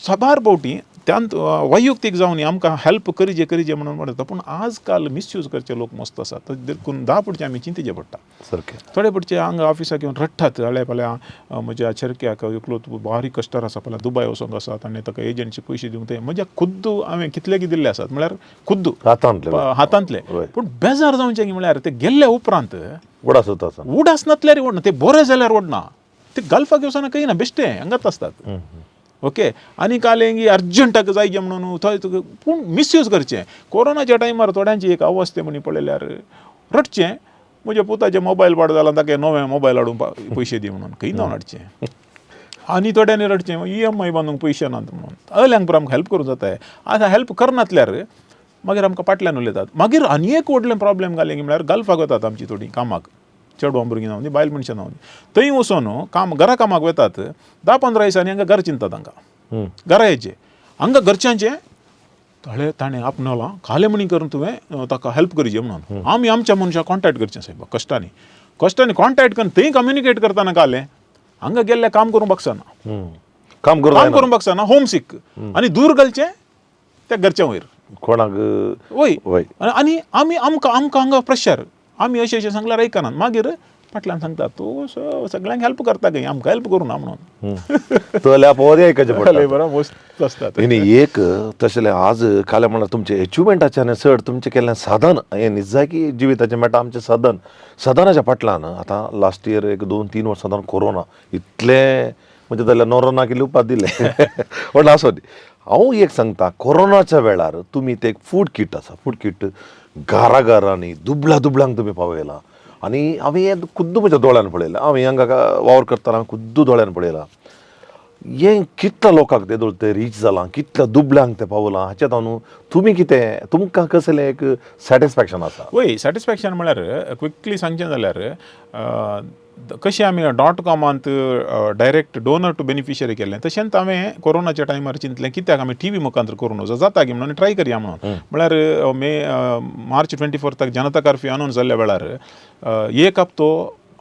सबार फावटी त्यात वैयक्तीक जावन आमकां हेल्प करीजे म्हणून म्हणटा पूण आज काल मिसयूज करचे लोक मस्त आसात देखून 10 पुढचे आमी चिंतिचे पडटा सारकें थोडे पुढचे हांगा ऑफिसाक येवन रडटात हळ्या फाल्यां म्हज्या चेरक्याक एकलो भारी कश्टार आसा फाल्यां दुबय वचोंक आसात आनी ताका एजंटचे पयशे दिवंक ते म्हज्या खुद्द हांवें कितले की दिल्ले आसात म्हळ्यार खुद्द हातांतले पूण बेजार जावचें म्हळ्यार ते गेल्ले उपरांत उडास नासल्यार ओडना ते बरें जाल्यार ओडना ते गल्फाक येवसाना खंय ना बेश्टे हांगाच आसतात ओके आनी कालेंगी अर्जंटाक जायचे म्हणून थंय पूण मिसयूज करचें कोरोनाच्या टायमार थोड्यांची एक अवस्थे म्हणी पळयल्यार रडचें म्हज्या पुताचे मोबायल पाड जाला ताका नवे मोबायल हाडून पयशे दी म्हणून खंय जावन हाडचें आनी थोड्यांनी रडचें EMI बांदूंक पयशे नात म्हणून अल्यांक पुरो आमकां हेल्प करूं जाताय आतां हेल्प करनातल्यार मागीर आमकां फाटल्यान उलयतात मागीर आनी एक व्हडलें प्रॉब्लेम जालें म्हळ्यार गल्फाक वतात आमची थोडीं कामाक चेडवां भुरगीं जावन बायल मनशां जावन थंय वचून घरा कामाक वतात 10-15 दिसांनी हांगा घर चिंतात हांगा घरा येचे हांगा घरच्यांचे ताणें आपणालां खाले म्हणी करून तुवें ताका हेल्प करचें म्हणून आमी आमच्या मनशाक कॉन्टॅक्ट करचें सायब कश्टांनी कॉन्टॅक्ट करून थंय कम्युनिकेट करतना काले हांगा गेल्ले काम करूंक बगसाना काम करूंक बगसाना होम सीक आनी दूर घालचें त्या घरच्या वयर कोणाक वय आनी आमी आमकां हांगा प्रेशर आमी अशें सांगल्यार आयकनात मागीर फाटल्यान सांगता तूं सगळ्यांक हेल्प करता खंय आमकां हेल्प करूं ना म्हणून मस्त आसता एक तशें आज काले म्हणल्यार तुमचे एचिवमेंटाच्यान चड तुमचें केल्लें साधन हें निजाय की जिविताचें मेळटा आमचें साधनाच्या फाटल्यान आतां लास्ट इयर एक 2-3 वर्सां जावन कोरोना इतलें म्हणजे जाल्यार नोरोना की लिवपाक दिलें पण आसो हांव एक सांगता कोरोनाच्या वेळार तुमी ते फूड कीट आसा फूड कीट घरांनी दुबळ्यांक तुमी पावयला आनी हांवें खुद्द म्हज्या दोळ्यान पळयलां हांवें हांगा वावर करतना खुद्द दोळ्यान पळयलां हें कितल्या लोकांक ते रीच जालां कितल्या दुबळ्यांक ते पावलां हाचें न्हू तुमी कितें तुमकां कसलें एक सॅटिस्फॅक्शन आसा वय सॅटिस्फॅक्शन म्हळ्यार क्विकली सांगचें जाल्यार कशें आमी .comंत डायरेक्ट डोनर टू बेनिफिशरी केल्लें तशेंच हांवें कोरोनाच्या टायमार चिंतलें कित्याक आमी TV मुखांतर करूं नजो जाता की म्हणून ट्राय करया म्हणून म्हळ्यार मार्च 24 जनता कर्फ्यू अनाउन्स जाल्ल्या वेळार एक हप्तो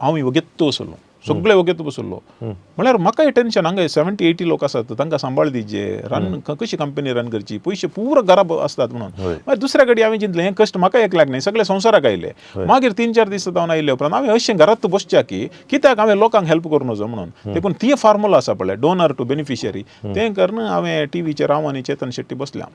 हांव वगेत्त बसलो सगळे वगेत बसलो म्हळ्यार म्हाकाय टेन्शन हांगा 70-80 लोक आसात तांकां सांबाळ दिवचे रन कशी कंपनी रन करची पयशे पुरो घरा आसतात म्हणून दुसऱ्या कडेन हांवें चिंतलें हें कश्ट म्हाका एकल्याक न्ही सगळे संवसाराक आयले मागीर 3-4 दीस जावन आयले उपरांत हांवें अशें घरांत बसच्या की कित्याक हांवें लोकांक हेल्प करूं नजो म्हणून देखून ती फॉर्मुला आसा पळय डोनर टू बेनिफिशरी तें करून हांवें टीव्हीचेर हांव आनी चेतन शेट्टी बसल्या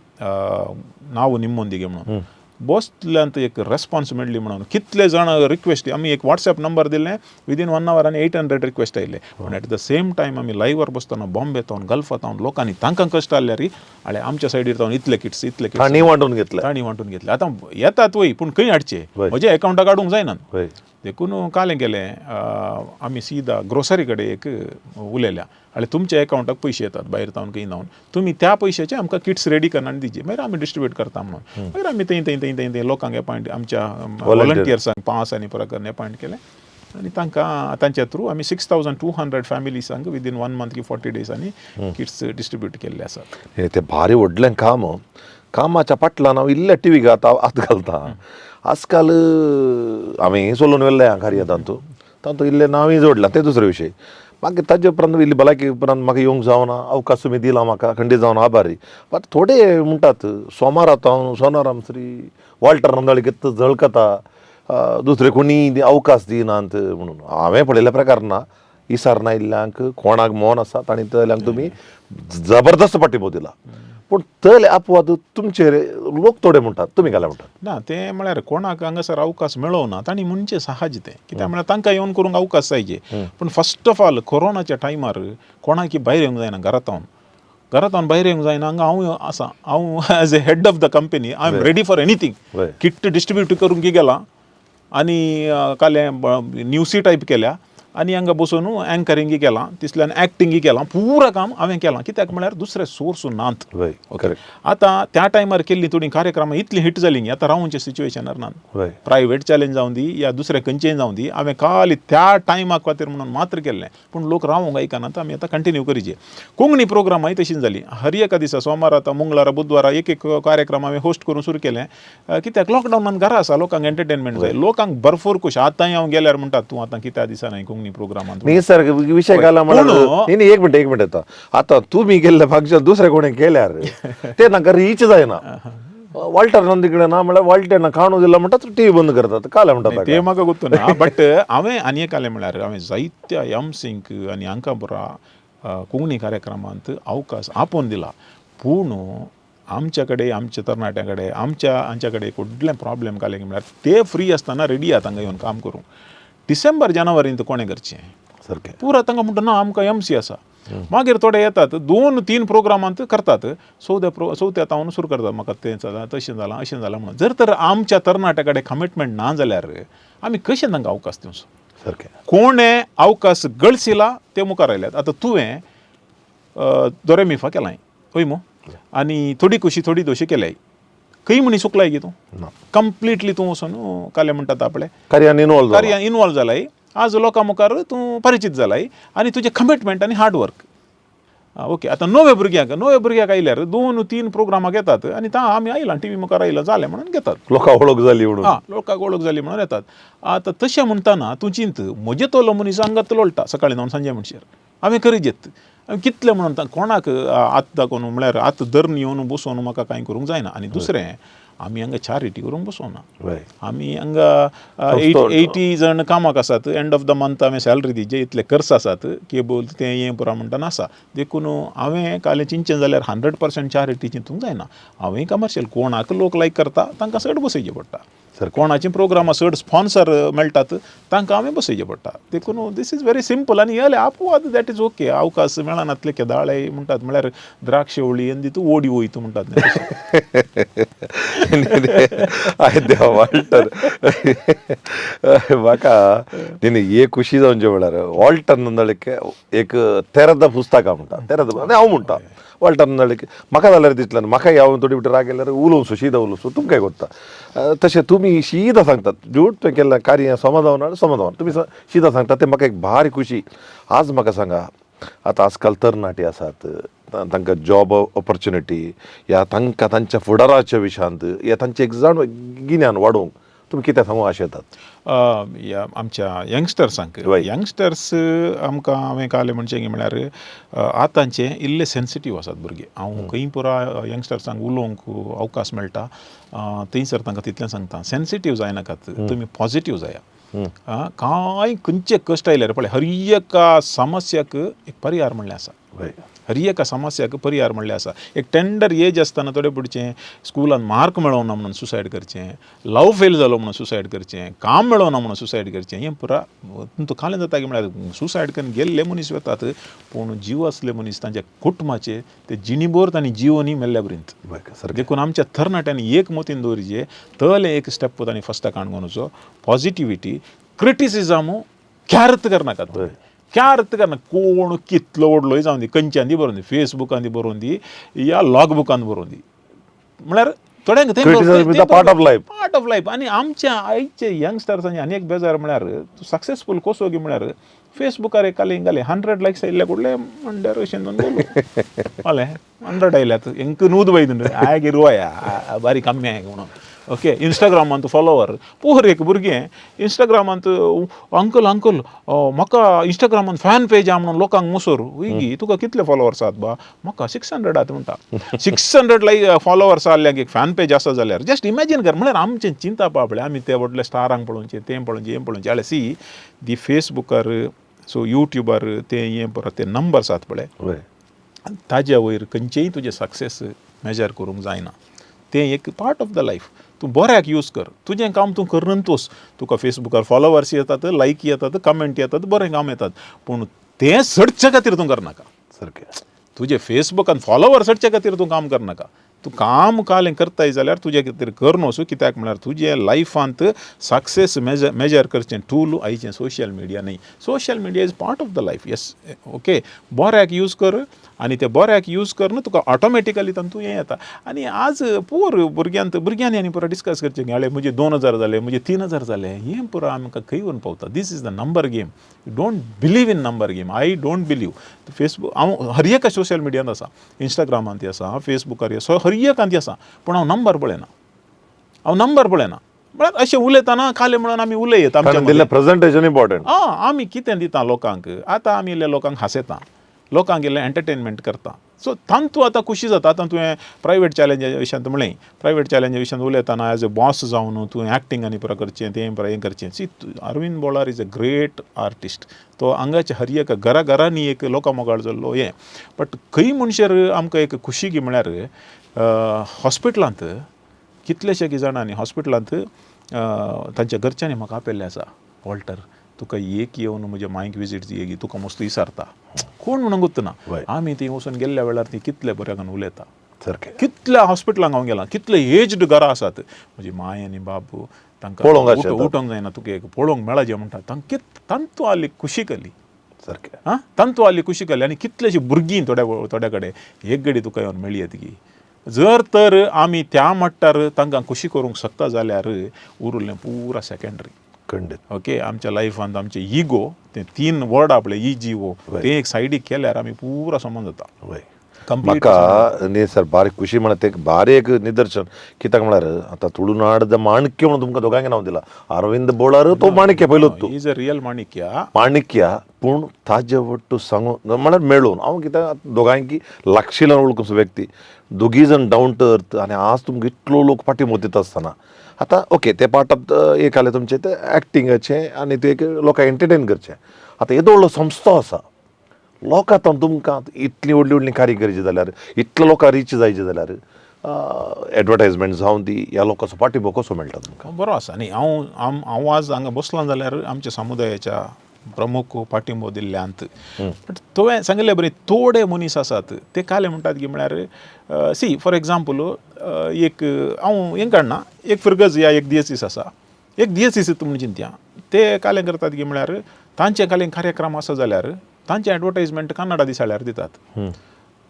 नांव निम्मोन दिगे म्हणून बसल्यांत एक रेस्पॉन्स मेळ्ळी म्हणून कितले जाण रिक्वेस्ट आमी एक व्हॉट्सॅप नंबर दिले विदीन 1 hour आनी 800 रिक्वेस्ट आयले पूण एट द सेम टायम आमी लायव्हर बसतना बॉम्बेतावन गल्फातावन लोकांनी तांकां कश्ट आसल्या रे आले आमच्या सायडीर तावन इतले किट्स तांणी वांटून घेतले तांणी वांटून घेतले आतां येतात वय पूण खंय हाडचे वय. म्हज्या एकाउंटाक काडूंक जायना वय. देखून कालें केलें आमी सीदा ग्रोसरी कडेन एक उलयल्या आनी तुमच्या एकाउंटाक पयशे येतात भायर तावन खंय जावन तुमी त्या पयशाचे आमकां किट्स रेडी करना आनी दिचे मागीर आमी डिस्ट्रिब्यूट करता म्हणून मागीर आमी थंय लोकांक अपॉयंट आमच्या व्हॉलंटियर्सांक 5 आनी प्रकारान अपॉयंट केलें आनी तांकां तांच्या थ्रू आमी 6200 फॅमिलीसांक विदीन 1 month की 40 days किट्स डिस्ट्रिब्यूट केल्ले आसात. ते भारी व्हडलें काम कामाच्या फाटल्यान हांव इल्ल्या टिवीक हात घालता आजकाल हांवें सोलून व्हेल्लें कार्य तांतू इल्लें नांवूय जोडलां ते दुसरो विशय मागीर ताजे उपरांत इल्ली भलायकी उपरांत म्हाका येवंक जावना अवकाश तुमी दिला म्हाका खंडीत जावन आभारी बट थोडे म्हणटात सोमारात हांव सोनाराम श्री वॉल्टर नंदळीक झळकता दुसरे कोणी अवकाश दिनात म्हणून हांवें पळयल्या प्रकारना इसार इल्ल्यांक कोणाक मोन आसा तांणी तल्यांक तुमी जबरदस्त पाठिंबो दिला पूण तले अपवाद तुमचे लोक थोडे म्हणटात तुमी काय म्हणटात ना ते म्हळ्यार कोणाक हांगासर अवकाश मेळोना तांणी म्हणचे सहज तें कित्याक म्हळ्यार तांकां येवन करूंक अवकाश जायचे पूण फस्ट ऑफ ऑल कोरोनाच्या टायमार कोणाक भायर येवंक जायना घरांतावन भायर येवंक जायना हांगा हांव आसा हांव as a head of the company I am ready for anything kit distribute करूंक गेला आनी काले न्यूसी टायप केल्या आनी हांगा बसून अँकरिंग केलां तिसल्यान एक्टिंग केलां पुरा काम हांवें केलां कित्याक म्हळ्यार दुसरे सोर्स नात आतां त्या टायमार केल्ली थोडी कार्यक्रमां इतली हिट जाली न्ही आतां रावूंचे सिच्युएशनार नात प्रायवेट चॅलेंज जावं दी या दुसरे खंयचेय जावं दी हांवें खाली त्या टायमाक खातीर म्हणून मात्र केल्लें पूण लोक रावूंक आयकनात आमी आतां कंटिन्यू करीचे कोंकणी प्रोग्रामाय तशीच जाली हर एका दिसा सोमार आतां मंगळारा बुधवारा एक कार्यक्रम हांवें होस्ट करून सुरू केलें कित्याक लॉकडावनान घरा आसा लोकांक एंटरटेनमेंट जाय लोकांक भरपूर खुश आतांय हांव गेल्यार म्हणटात तूं आतां कित्या दिसाना कोंकणी प्रोग्रामांत निसर्ग विषय घाला म्हणून एक मिनट येता आता तुम्ही गेल्ले फांक्शन दुसरे कोणी केल्यार ते ना रीच जायना वॉल्टर नंदीकडे ना म्हळ्यार वॉल्टेना खाणू दिला म्हणटात टीव्ही बंद करतात काले म्हणटात ते म्हाका गुर्तू ना बट हांवें आनी एक जालें म्हळ्यार हांवें जायत्या एमसींक आनी हांकां बरा कोंकणी कार्यक्रमांत अवकाश आपोवन दिला पूण आमच्या कडेन आमच्या तरणाट्यां कडेन हांच्या कडेन कुठलें प्रॉब्लेम काले म्हळ्यार ते फ्री आसतना रेडी आहात हांगा येवन काम करूंक डिसेंबर जानेवारींत कोणें करचें सारकें पुरा तांकां म्हणटा ना आमकां एमसी आसा मागीर थोडे येतात 2-3 प्रोग्रामांत करतात चवथ्या तावन सुरू करतात म्हाका तें जालां तशें जालां अशें जालां म्हणून जर तर आमच्या तरणाट्या कडेन कमिटमेंट ना जाल्यार आमी कशें तांकां अवकाश दिवचो सारकें कोणें अवकाश गळसिला ते मुखार आयल्यात आतां तुवें दोरेमिफा केलाय हय मो आनी थोडी खुशी थोडी दोशी केल्याय खंय म्हणी चुकलाय गी तूं कंप्लिटली तूं वचून काले म्हणटात आपले कार्यान इनवॉल्व जालाय आज लोकां मुखार तूं परिचीत जालाय आनी तुजें कमिटमेंट आनी हार्डवर्क ओके आतां नवे भुरग्याक आयल्यार 2-3 प्रोग्रामाक येतात आनी आमी आयलां टीव्ही मुखार आयलां जालें म्हणून घेतात लोकांक वळख जाली म्हणून येतात आतां तशें म्हणटाना तूं चिंत म्हजे तोलो मनीस हांगात लोळटा सकाळीं 9 सांजे म्हणशेर हांवें खरी जेत कितलें म्हणून कोणाक आत दाखोवन म्हळ्यार आत धरून येवन बसोवन म्हाका कांय करूंक जायना आनी दुसरें आमी हांगा चॅरिटी करूंक बसोना आमी हांगा 80 जण कामाक आसात एंड ऑफ द मंथ हांवें सॅलरी दी जे इतले खर्च आसात केबल तें हें पुरा म्हणटा आसा देखून हांवें कालें चिंतचें जाल्यार 100% चॅरिटी चिंतूंक जायना हांवें कमर्शियल कोणाक लोक लायक करता तांकां चड बसयचें पडटा कोणाचें प्रोग्रामा चड स्पॉन्सर मेळटात तांकां हांवें बसयचें पडटा देखून दीस इज व्हेरी सिंपल आनी येले आपोवत दॅट इज ओके अवकाश मेळनातले केदाळे म्हणटात म्हळ्यार द्राक्ष ओळी आनी दितू ओडी वयतू म्हणटात देवा वॉल्टर म्हाका न्ही हे खुशी जावचे म्हळ्यार वॉल्टर नंदळीक एक तेरद पुस्तकां म्हणटा तेरद हांव म्हणटा वॉल्टर नंदळीक म्हाका जाल्यार दिसलें म्हाका हांव थोडी भितर राग गेल्यार उलोवचो शीदा उलोवचो तुमकां काय करता तशें तुमी शीदा सांगतात जूट तुवें केल्लें कार्य समाधान तुमी शीदा सांगतात तें म्हाका एक भारी खुशी आज म्हाका सांगा आतां आजकाल तरणाटी आसात तांकां जॉब ऑपॉर्च्युनिटी या तांकां तांच्या फुडाराच्या विशयांत या तांचें एक जाण गिन्यान वाडोवंक तुमी कितें सांगूंक आशेतात आमच्या यंगस्टर्सांक आमकां हांवें कालें म्हणचें म्हळ्यार आतांचे इल्ले सेन्सिटीव आसात भुरगे हांव खंय पुरा यंगस्टर्सांक उलोवंक अवकाश मेळटा थंयसर तांकां तितलें सांगता सेन्सिटीव जायनाकात तुमी पॉझिटीव जाया कांय खंयचे कश्ट आयल्यार पळय हर एका समस्याक एक पर्याय म्हणलें आसा वय हर एका समस्याक पर्याय म्हणले आसा. एक टेंडर एज आसतना थोडे पुढचें स्कुलान मार्क मेळोना म्हणून सुसायड करचें, लव फेल जालो म्हणून सुसायड करचें, काम मेळोना म्हणून सुसायड करचें, हें पुरा तो कालें जाता की म्हळ्यार सुसायड करून गेल्ले मनीस वतात पूण जीव असले मनीस तांच्या कुटुंबाचे ते जिणीभर तांणी जिवनी मेल्ल्या पर्यंत. वय सारकें देखून आमच्या तरणाट्यांनी एक मोतीन दवरचें, तले एक स्टेप तांणी फस्टा काणकोणाचो पॉझिटिव्हिटी, क्रिटिसिजमू क्यार्त करनाकात. वय क्यार्त करना कोण कितलो व्हडलोय जावन दी, खंयच्यान दी बरोवन दी, फेसबुकान दी बरोवन दी या लॉगबुकान बरोवन दी, म्हळ्यार थोड्यांक Criticism is a part of life. Part of life. आनी आमच्या आयचे यंगस्टर्सांचे आनी एक बेजार म्हळ्यार तूं सक्सेसफूल कसो गी म्हळ्यार फेसबुकार एक काल घाले 100 लायक्स आयिल्ले कुडले म्हणल्यार अशें दोन फाल्यां 100 आयल्यात हेंक न्हूद वयद हाय गे रोया बारीक कमी हाय म्हणून. ओके, इंस्टाग्रामांत फॉलोवर पोर एक भुरगें इंस्टाग्रामांत अंकल अंकल म्हाका इंस्टाग्रामांत फॅन पेज आहा म्हणून लोकांक मुसोर उगी तुका कितले फॉलोवर्स आहात बा, म्हाका 600 आहात म्हणटा. 600 फॉलोवर्स आसल्याक एक फॅन पेज आसा जाल्यार जस्ट इमॅजीन कर. म्हळ्यार आमचें चिंता पावले आमी ते व्हडले स्टारांक पळोवचें, तें पळोवचें, हें पळोवचें. जाल्यार सी दी फेसबुकार सो युट्यूबार ते हें परत ते नंबर्स आहात पळय, वय ताज्या वयर खंयचेय तुजें सक्सेस मेजर करूंक जायना. तें एक पार्ट ऑफ द लायफ. तूं बऱ्याक यूज कर, तुजें काम तूं करनतोस. तुका फेसबुकार फॉलोवर्स येतात, लायक येतात, कमेंट येतात, बरें काम येतात, पूण तें सडचे खातीर तूं करनाका. सारकें तुजें फेसबुकान फॉलोवर सडचे खातीर तूं काम करनाका. तूं काम कालें करताय जाल्यार तुजे खातीर कर नोसू. कित्याक म्हळ्यार तुजे लायफांत सक्सेस मेजर करचें टूल आयचें सोशल मिडिया न्ही. Social media is part of the life. Yes, okay, बऱ्याक यूज कर आनी ते बऱ्याक यूज करन तुका ऑटोमॅटिकली तातूंत हें येता. आनी आज पोर भुरग्यांनी आनी पुरो डिस्कस करचें की हाळे म्हजे 2000 जाले, म्हजे 3000 जाले, हें पुरो आमकां खंय व्हरून पावता. This is the number game. You don't believe in number game. I don't believe. Facebook हांव हर एका सोशल मिडियान आसा, इंस्टाग्रामांत आसा, फेसबुकार आसा, हर एकांत आसा, पूण हांव नंबर पळयना. म्हळ्यार अशें उलयतना काले म्हणून आमी उलयत आमच्या दिल्लें प्रेझेंटेशन इम्पॉर्टंट. आमी कितें दिता लोकांक. आतां आमी इल्ले लोकांक हांसयता, लोकांक इल्लें एंटरटेनमेंट करता. सो तांतूं आतां खुशी जाता. आतां तुवें प्रायवेट चॅलेंजा विशयांत म्हणलें, प्रायवेट चॅलेंजा विशयांत उलयतना एज अ बॉस जावन तुवें एक्टींग आनी पुरो करचें, तें पुरो हें करचें. See Arvind Bolar is a great artist. तो हांगाच्या हर एका घराघरांनी एक लोकांमोगाळ जाल्लो हें. बट खंय म्हणशेर आमकां एक खुशी गी म्हळ्यार हॉस्पिटलांत कितलेशे जाणांनी हॉस्पिटलांत तांच्या घरच्यांनी म्हाका आपयल्लें आसा, वॉल्टर तुका एक येवन म्हज्या मांयक विजीट दी, तुका मस्त विचारता, कोण म्हणून गुत्तना. आमी थंय वचून गेल्ल्या वेळार ती कितले बऱ्यान उलयता. सारकें कितल्या हॉस्पिटलांक हांव गेलां, कितले एज्ड घरां आसात, म्हजी माय आनी बाब तांकां उठोवंक जायना, तुका एक पळोवंक मेळचें म्हणटा. तांतूं आली खुशी केली. सारकें तांतूं आली खुशी केली. आनी कितलेशीं भुरगीं थोड्या कडेन एक घडी तुका येवन मेळयत गी. जर तर आमी त्या मट्टार तांकां खुशी करूंक शकता जाल्यार उरलें पुरा सेकंडरी. खंडीत. ओके, आमच्या लायफांत आमचे इगो, ते 3 वर्ड आपले इजीओ, ते एक सायडीक केल्यार आमी पुरा समज जाता. वय कंप्लीट. म्हाका न्ही सर बारीक खुशी म्हणा ते बारी एक निदर्शन. कित्याक म्हळ्यार आतां तुळुनाड द माणक्य म्हणून तुमकां दोगांयक नांव दिलां. अरविंद बोळार तो माणक्य पयलो तूं इज अ रियल माणिक्या. माणिक्या, पूण ताजे वट्ट सांगून म्हळ्यार मेळून हांव कित्याक दोगांयकी लागशिल्लो वळखूंचो व्यक्ती, दोगी जाण डावन टू अर्थ. आनी आज तुमकां इतलो लोक पाटी मोतीत आसतना आतां ओके ते पार्ट ऑफ एक जालें तुमचें ते एक्टिंगाचें आनी ते एक लोकांक एंटरटेन करचें. आतां येदो व्हडलो संस्था आसा, लोकां तुमकां इतली व्हडली व्हडली कार्य करची जाल्यार, इतलो लोकांक रीच जायचे जाल्यार एडवर्टायजमेंट जावन दी ह्या लोकांचो पाठिंबो कसो मेळटा तुमकां? बरो आसा न्ही. हांव आज हांगा बसलां जाल्यार आमच्या समुदायाच्या प्रमुख पाठिंबो दिल्ल्यांत. बट तुवें सांगिल्लें बरें, थोडे मनीस आसात ते काले म्हणटात की म्हळ्यार सी फॉर एग्जाम्पल एक हांव हें काडना, एक फिरगज या एक दिएसीस आसा, एक दिएसीस म्हणून चिंत्या, ते कालें करतात की म्हळ्यार तांचे कालें कार्यक्रम आसा जाल्यार तांचे एडवर्टायजमेंट कन्नडा दिसाळ्यार दितात.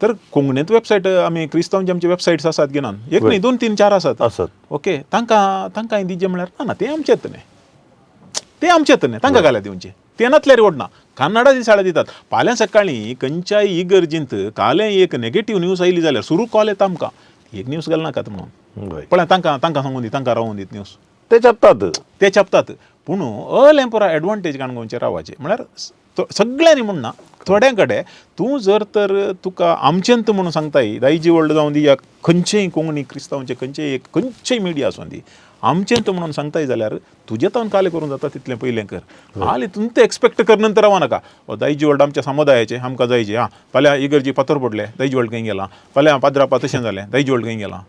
तर कोंकणींत वेबसायट आमी क्रिस्तांवचे आमचे वेबसायट्स आसात गिनान, एक न्ही 2, 3, 4 आसात. ओके, तांकां दिजे म्हळ्यार ना ते आमचेत न्ही, ते आमचेत न्ही, तांकां घाल्या दिवचे. ते नातल्यार ओडना, कन्नडा दिसाळे दितात. फाल्यां सकाळीं खंयच्याय इगर्जींत कालें एक नेगेटीव न्यूज आयली जाल्यार सुरू कॉल येता आमकां, एक न्यूज घाल नाकात म्हणून. पळय तांकां सांगून दी, तांकां रावून दीत न्यूज. ते छापतात. पूण अलें पुरा एडवांटेज काणकोणचे रावाचे. म्हळ्यार सगळ्यांनी म्हणना, थोड्यां कडेन तूं जर तर तुका आमचेंत म्हणून सांगताय, दायजी वर्ल्ड जावं दी या खंयचेय कोंकणी क्रिस्तांवचे खंयचेय मिडिया आसूं दी, आमचें तो म्हणून सांगताय जाल्यार तुजे तावन काले करून जाता तितलें पयलें कर आले तुम ते एक्सपेक्ट कर नंतर रावा नाका दायजी व्हड आमच्या समुदायाचे आमकां जायचे हां फाल्यां इगर्जी फातर पडले दायजी व्हड खंय गेलां फाल्यां पाद्रापा तशें जालें दायजी व्हड खंय गेलां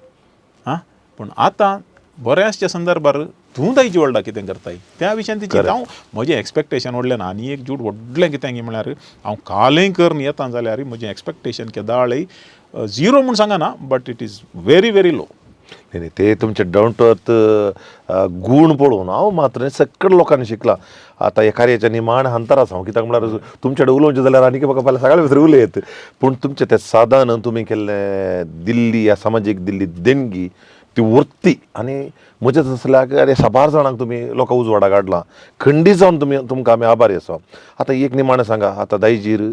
हां पूण आतां बऱ्याचशा संदर्भार तूं दायजी व्हडा कितें करताय त्या विशयान तिची हांव म्हजें एक्सपेक्टेशन व्हडलें ना आनी एक जूट व्हडलें कितें गे म्हळ्यार हांव कालें करन येता जाल्यार म्हजें एक्सपेक्टेशन केदाळय झिरो म्हूण सांगना but it is very very low. नाही ते तुमचे डाऊन टू अर्थ गूण पळोवन हांव मात्र सगळ्या लोकांनी शिकला आतां ह्या कार्याच्या निमाण अंतरास हांव कित्याक म्हळ्यार तुमचे कडेन उलोवचें जाल्यार आनी म्हाका फाल्यां सगळ्या भितर उलयत पूण तुमचें तें साधन तुमी केल्लें दिल्ली ह्या सामाजीक दिल्ली देणगी ती वृत्ती आनी म्हजें दिसल्याक अरे साबार जाणांक तुमी लोकां उजवाडाक हाडलां खंडीत जावन तुमकां आमी आभारी आसा. आतां एक निमाणें सांगा आतां दायजीर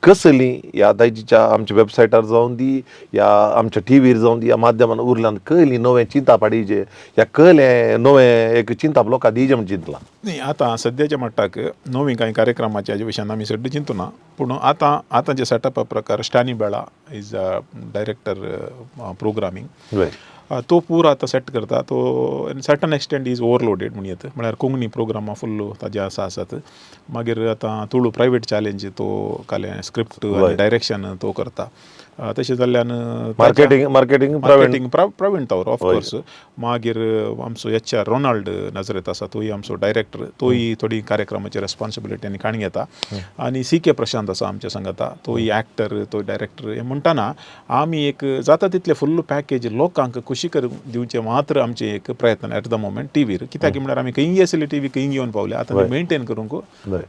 कसली ह्या दायजीच्या आमच्या वेबसायटार जावन दी या आमच्या टीव्हीर जावन दी या माध्यमान उरल्यान कहली नवें चिंताप हाडिजे या कहलें नवें एक चिंताप लोकां दिजे म्हण चिंतलां. न्ही आतां सद्याच्या मट्टाक नवीं कांय कार्यक्रमाच्या हाजे विशयान आमी सड्ड चिंतुना पूण आतां जे सेटअपा प्रकार Stany Bela is a director programming तो पूर आतां सेट करता तो सर्टन एक्सटेंट इज ओवरलोडेड म्हण येता म्हळ्यार कोंकणी प्रोग्रामां फुल्ल ताजे आसात मागीर आतां तुळू प्रायवेट चॅलेंज तो काले स्क्रिप्ट आनी डायरेक्शन तो करता तशें जाल्ल्यान मार्केटींग प्रवीण तावर ऑफकोर्स मागीर आमचो एच आर रोनाल्ड नजरेत आसा तोय आमचो डायरेक्टर तोय थोडी कार्यक्रमाची रेस्पॉन्सिबिलिटी आनी काणी घेता आनी सी के प्रशांत आसा आमच्या सांगाता तोय एक्टर तो डायरेक्टर हे म्हणटाना आमी एक जाता तितले फुल्ल पॅकेज लोकांक खुशी करून दिवचे मात्र आमचे एक प्रयत्न एट द मोमेंट टीव्हीर कित्याक म्हळ्यार आमी खंय आसली टीव्ही खंय घेवन पावले आतां मेंटेन करूंक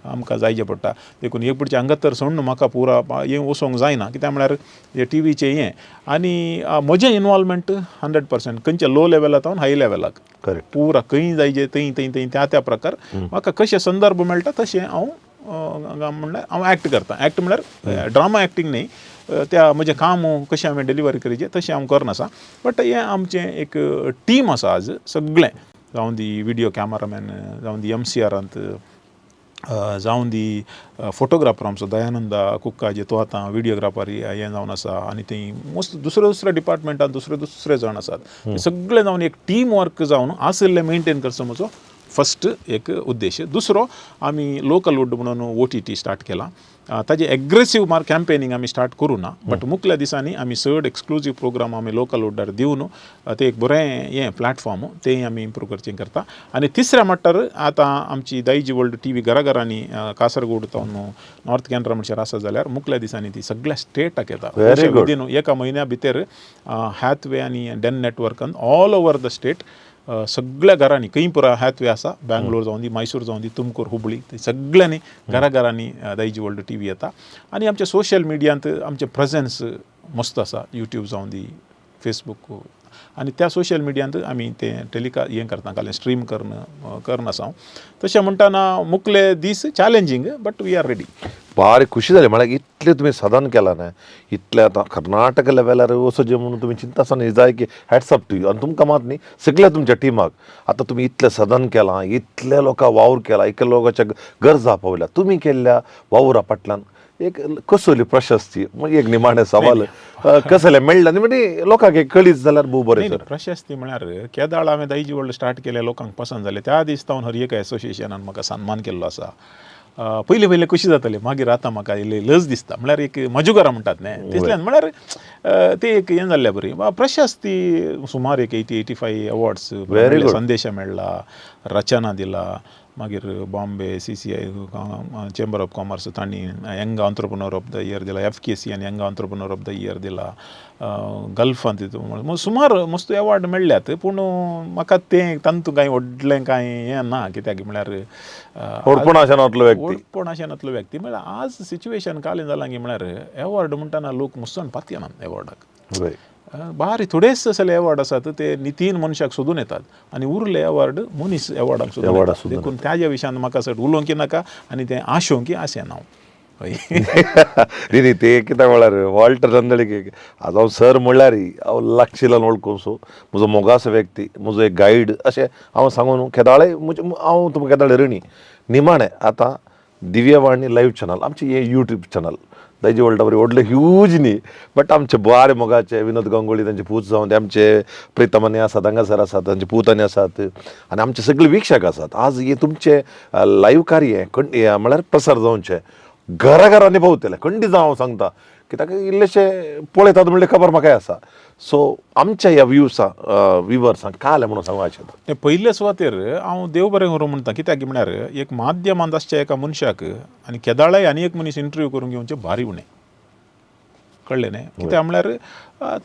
आमकां जायचें पडटा देखून एक पुढचे हांगा तर सोडून म्हाका पुरा हें वचोंक जायना कित्याक म्हळ्यार हे टीव्हीचें हें आनी म्हजें इनवॉल्वमेंट 100% खंयच्या लो लेवलाक हाय लेवलाक पुरा खंय जायचे थंय त्या प्रकार म्हाका कशें संदर्भ मेळटा तशें हांव म्हणल्यार हांव एक्ट करता एक्ट म्हळ्यार ड्रामा एक्टींग न्ही त्या म्हजें काम कशें हांवें डिलिव्हरी करचें तशें हांव करनासा बट हें आमचें एक टीम आसा आज सगळें जावं दी व्हिडिओ कॅमेरामॅन जावं दी MCRांत जावं दी फोटोग्राफर आमचो दयानंदा कुक्काजे तो आतां व्हिडियोग्राफर हें जावन आसा आनी थंय मोस्ट दुसऱ्या डिपार्टमेंटान दुसरे जाण आसात सगळे जावन एक टीम वर्क जावन आसले मेंटेन करचो म्हजो फर्स्ट एक उद्देश. दुसरो आमी लोकल वूड म्हणून OTT स्टार्ट केला ताजे एग्रेसीव कॅम्पेनिंग आमी स्टार्ट करूं ना बट मुखल्या दिसांनी आमी चड एक्सक्लुजीव प्रोग्राम आमी लोकल वुडार दिवन ते एक बरें हें प्लॅटफॉर्म तें आमी इम्प्रूव करचें करता. आनी तिसऱ्या मट्टार आतां आमची दायजी वर्ल्ड टीव्ही घराघरांनी कासरगोड तावन नॉर्थ कॅनरा म्हणशार आसा जाल्यार मुखल्या दिसांनी ती सगळ्या स्टेटाक येता विदीन एका म्हयन्या भितर हॅथवे आनी डेन नेटवर्कान ऑल ओवर द स्टेट सगळ्या घरांनी खंय पुरा हॅथवे आसा बँगलोर जावन दी मैसूर जावन दी तुमकूर हुबळी सगळ्यांनी घराघरांनी दायजी वर्ल्ड टीव्ही येता आनी आमच्या सोशल मिडियांत आमचे प्रेझेन्स मस्त आसा यूट्यूब जावन दी फेसबूक आनी त्या सोशल मिडियांत आमी तें हें करता कालें स्ट्रीम करन आसा तशें म्हणटाना मुखले दीस challenging but we are ready. भारी खुशी जाली म्हळ्यार इतलें तुमी साधन केलां न्हय इतलें आतां कर्नाटक लेवलार वचचें म्हणून तुमी चिंता आसतना जाय की हॅट्स अप टू यू आनी तुमकां मात न्ही सगळ्या तुमच्या टिमाक आतां तुमी इतलें साधन केलां इतल्या लोकां वावर केला इतल्या लोकांच्या गरजा पावल्या तुमी केल्ल्या वावरा फाटल्यान एक कसली प्रशस्ती एक निमाणें सवाल कसलें मेळ्ळें म्हणजे लोकांक एक कळीत जाल्यार भोव बरें सर. प्रशस्ती म्हळ्यार केदाळ हांवें दायजी वर्ल्ड स्टार्ट केलें लोकांक पसंद जालें त्या दीस तावन हर एक एसोसिएशनान म्हाका सन्मान केल्लो आसा. पयलीं कशी जातालें मागीर आतां म्हाका लज दिसता म्हळ्यार एक मजुगरां म्हणटात न्ही तितल्यान म्हळ्यार ते एक हें जाल्ल्या बरी प्रशस्ती सुमार एक 80-85 अवॉर्ड्स संदेश मेळ्ळा रचना दिला मागीर Bombay CCI chamber of commerce तांणी young entrepreneur of the year दिला FKC आनी young entrepreneur of the year दिला गल्फांत सुमार मस्त अवॉर्ड मेळ्ळ्यात पूण म्हाका तें तांतूं कांय व्हडलें कांय हें ना कित्याक म्हळ्यार ओडपणाशेनातलो व्यक्ती म्हळ्यार आज सिच्युएशन कालें जालां की म्हळ्यार अवॉर्ड म्हणटाना लोक मुसण पातयनात अवॉर्डाक भारी थोडेच असले अवॉर्ड आसात ते नितीन मनशाक सोदून येतात आनी उरले अवॉर्ड मनीस अवॉर्डाक सोदून देखून त्याच्या विशयान म्हाका चड उलोवंक नाका आनी तें आशोवंक आसें ना न्ही ते कित्याक म्हळ्यार वॉल्टर नंदळीक आज हांव सर म्हणल्यारय हांव लागशिल्ल्यान वळखूं सो म्हजो मोगाचो व्यक्ती म्हजो एक गायड अशें हांव सांगून केदाळे हांव तुमकां केदाळे रणी निमाणें आतां दिव्यवाणी लायव्ह चॅनल आमचें हें यूट्यूब चॅनल दायजी वर्ल्डा बरी व्हडले ह्यूज न्ही बट आमचे बरे मोगाचे विनोद गांगुळी तांचे पूत जावन ते आमचे प्रितमानी आसात हांगासर आसात तांचे पुतांनी आसात आनी आमचे सगळे वीक्षक आसात आज हे तुमचे लायव्ह कार्य म्हळ्यार प्रसार जावचे घरांनी भोंवतले खंडी जावं हांव सांगता कित्याक इल्लेशे पळयतात म्हणले खबर म्हाकाय आसा सो आमच्या ह्या व्ह्युवर्सांक काय जालें म्हणून सांगूं आशिल्लें ते पयले सुवातेर हांव देव बरें करूं म्हणटा कित्याक म्हळ्यार एक माध्यमांत आसच्या एका मनशाक आनी केदाळाय आनी एक मनीस इंटरव्यू करून घेवचें भारी उणें कळ्ळें न्ही कित्याक म्हळ्यार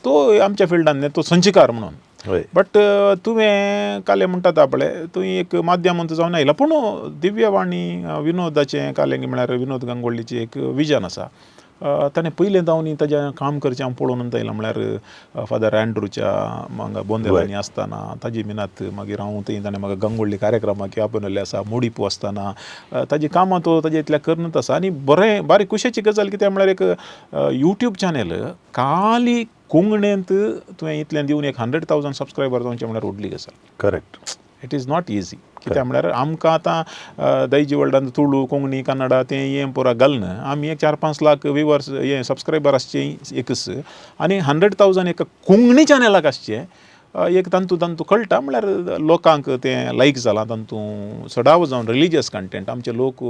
तो आमच्या फिल्डान न्ही तो संचिकार म्हणून हय बट तुवें काले म्हणटात आपले तुवें एक माध्यमांत जावन आयला पूण दिव्यवाणी विनोदाचें काले म्हळ्यार विनोद गांगुळीचें एक विजन आसा ताणें पयलें जावन ताजें काम करचें हांव पळोवन आयलां म्हळ्यार फादर एंड्रूच्या म्हाका बोंदेलांनी आसतना ताजी मिनात मागीर हांव थंय ताणें म्हाका गांगुळी कार्यक्रमाक आपयल्ले आसा मोडीपू आसतना ताजी कामां तो ताजे इतल्या करनत आसा आनी बरें बारीक खुशेची गजाल कित्याक म्हळ्यार एक यूट्यूब चॅनल काली कोंकणींत तुवें इतल्यान दिवन एक 100,000 सबस्क्रायबर जावचे म्हळ्यार व्हडली गजाल correct it is not easy कित्याक म्हळ्यार आमकां आतां दैजी वर्ल्डान तुळू कोंकणी कन्नडा तें हें पुरा घालना आमी एक 4-5 लाख व्हिवर्स हे सबस्क्रायबर आसचे एकच आनी 100,000 एका कोंकणी चॅनलाक आसचे एक तांतू कळटा म्हळ्यार लोकांक तें लायक जालां तांतू सडाव जावन रिलिजियस कंटेंट आमचे लोक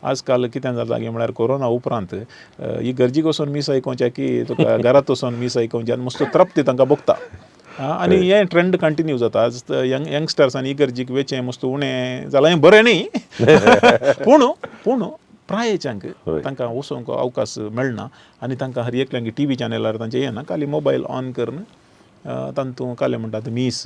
आजकाल कितें जाता की म्हळ्यार कोरोना उपरांत इगर्जीक वचोन मीस आयकोवचें की तुका घरांत वचोन मीस आयकोवचें आनी मस्त तृप्ती तांकां भोगता आनी हे ट्रेंड कंटिन्यू जाता आज यंगस्टर्सांनी इगर्जीक वेचें मस्त उणें जालां हें बरें न्ही पूण प्रायेच्यांक तांकां वचोंक अवकाश मेळना आनी तांकां हर एकल्यांक टी व्ही चॅनलार तांचें येना खाली मोबायल ऑन करून तांतू काले म्हणटात मीस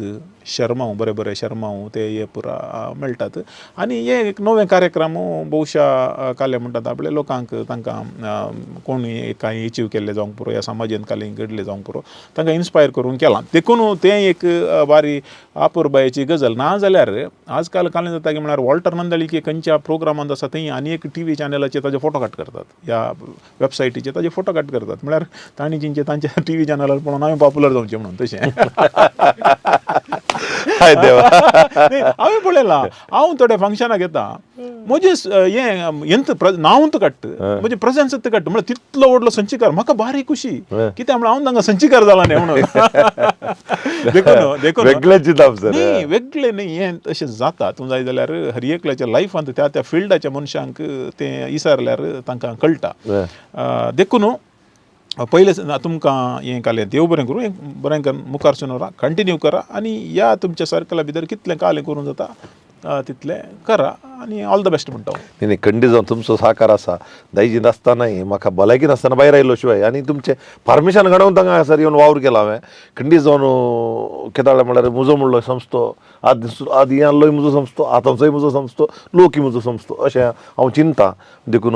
शर्माव बरें शर्माव ते हे पुरा मेळटात आनी हे एक नवे कार्यक्रम भोवशा काले म्हणटात आपले लोकांक तांकां कोणी कांय एचीव केल्ले जावंक पुरो ह्या समाजांत काले घडले जावंक पुरो तांकां इन्स्पायर करून केलां देखून तें एक बारी आपुरबायेची गजाल ना जाल्यार आजकाल कालें जाता की म्हळ्यार वॉल्टर नंदळीक खंयच्या प्रोग्रामांत आसा थंय आनी एक टी व्ही चॅनलाचेर ताजे फोटो काट करतात ह्या वेबसायटीचेर ताजे फोटो काट करतात म्हळ्यार तांणी जिंचे तांच्या टी व्ही चॅनलार पळोवन हांवें पॉप्युलर जावचें म्हणून तशें हाय देवा हांवें पळयलां हांव थोड्या फंक्शनाक येता म्हजें हें नांव काडट म्हजें प्रेझेन्स काडट म्हळ्यार तितलो व्हडलो संचिकार म्हाका बारी खुशी कित्याक म्हळ्यार हांव तांकां संचिकार जाला न्ही म्हणून देखून वेगळेच चिंताप सर न्ही वेगळें न्ही हें तशें जाता तूं जाय जाल्यार हर एकल्याच्या लायफांत त्या फिल्डाच्या मनशांक तें विचारल्यार तांकां कळटा देखून पयले तुमकां हें कालें देव बरें करूं हें बरें करून मुखार सुनोरा कंटिन्यू करा आनी ह्या तुमच्या सर्कला भितर कितलें कालें करूं जाता तितलें करा आनी ऑल द बेस्ट म्हणटा हांव नाही खंडी जावन तुमचो सहकार आसा दायजी नासतानाय म्हाका भलायकी नासतना भायर आयलो शिवाय आनी तुमचें परमिशन घडोवन तांकां हांगासर येवन वावर केला हांवें खंडी जावन केदाळ म्हळ्यार म्हजो म्हणलो समजतो आद येयलोय म्हजो समजतो आतांचोय म्हजो समजतो लोकय म्हजो समजतो अशें हांव चिंता देखून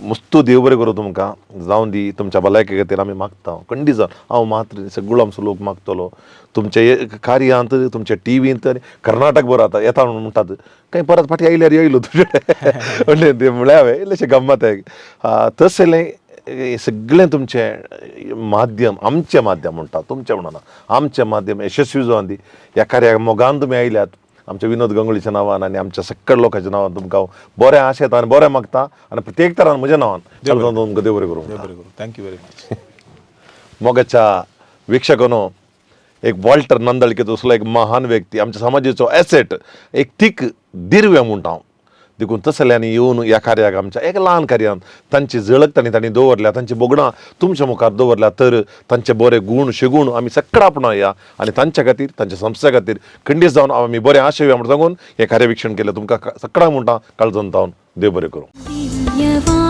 मस्त देव बरें करूं तुमकां जावन दी तुमच्या भलायके खातीर आमी मागता खंडी जावन हांव मात्र सगळो आमचो लोक मागतलो तुमचे कार्यांत तुमच्या टीव्हींत आनी कर्नाटक बरो येता म्हणून म्हणटात काही परत फाटी आयल्यार येयलो तुजे ते म्हळ्यार हांवें इल्लेशें गम्मत तसलें सगळें तुमचें माध्यम आमचें माध्यम म्हणटा तुमचें म्हणना आमचें माध्यम यशस्वी जावन दी ह्या कार्याक मोगान तुमी आयल्यात आमच्या विनोद गांगुळीच्या नांवान आनी आमच्या सकयल लोकांच्या नांवान तुमकां बरें आशेता आनी बरें मागता आनी प्रत्येक तरान म्हज्या नांवान तुमकां देव बरें करूं थँक्यू व्हेरी मच मोगाच्या वीक्षकांनो एक वॉल्टर नंदळकर तसलो एक महान व्यक्ती आमच्या समाजाचो एसेट एक थीक दिर्व्य म्हणटा हांव देखून तसल्यांनी येवन ह्या कार्याक आमच्या एक ल्हान कार्यान तांची झळक तांणी दवरल्या तांची बोगडां तुमच्या मुखार दवरल्या तर तांचे बरे गुण शेगूण आमी सगळं आपणाया आनी तांच्या खातीर तांच्या संस्थे खातीर खंडीत जावन आमी बरें आशेवया म्हणून सांगून हें कार्य वीक्षण केलें तुमकां सगळ्यांक म्हणटा काळजोन तावन देव बरें करूं.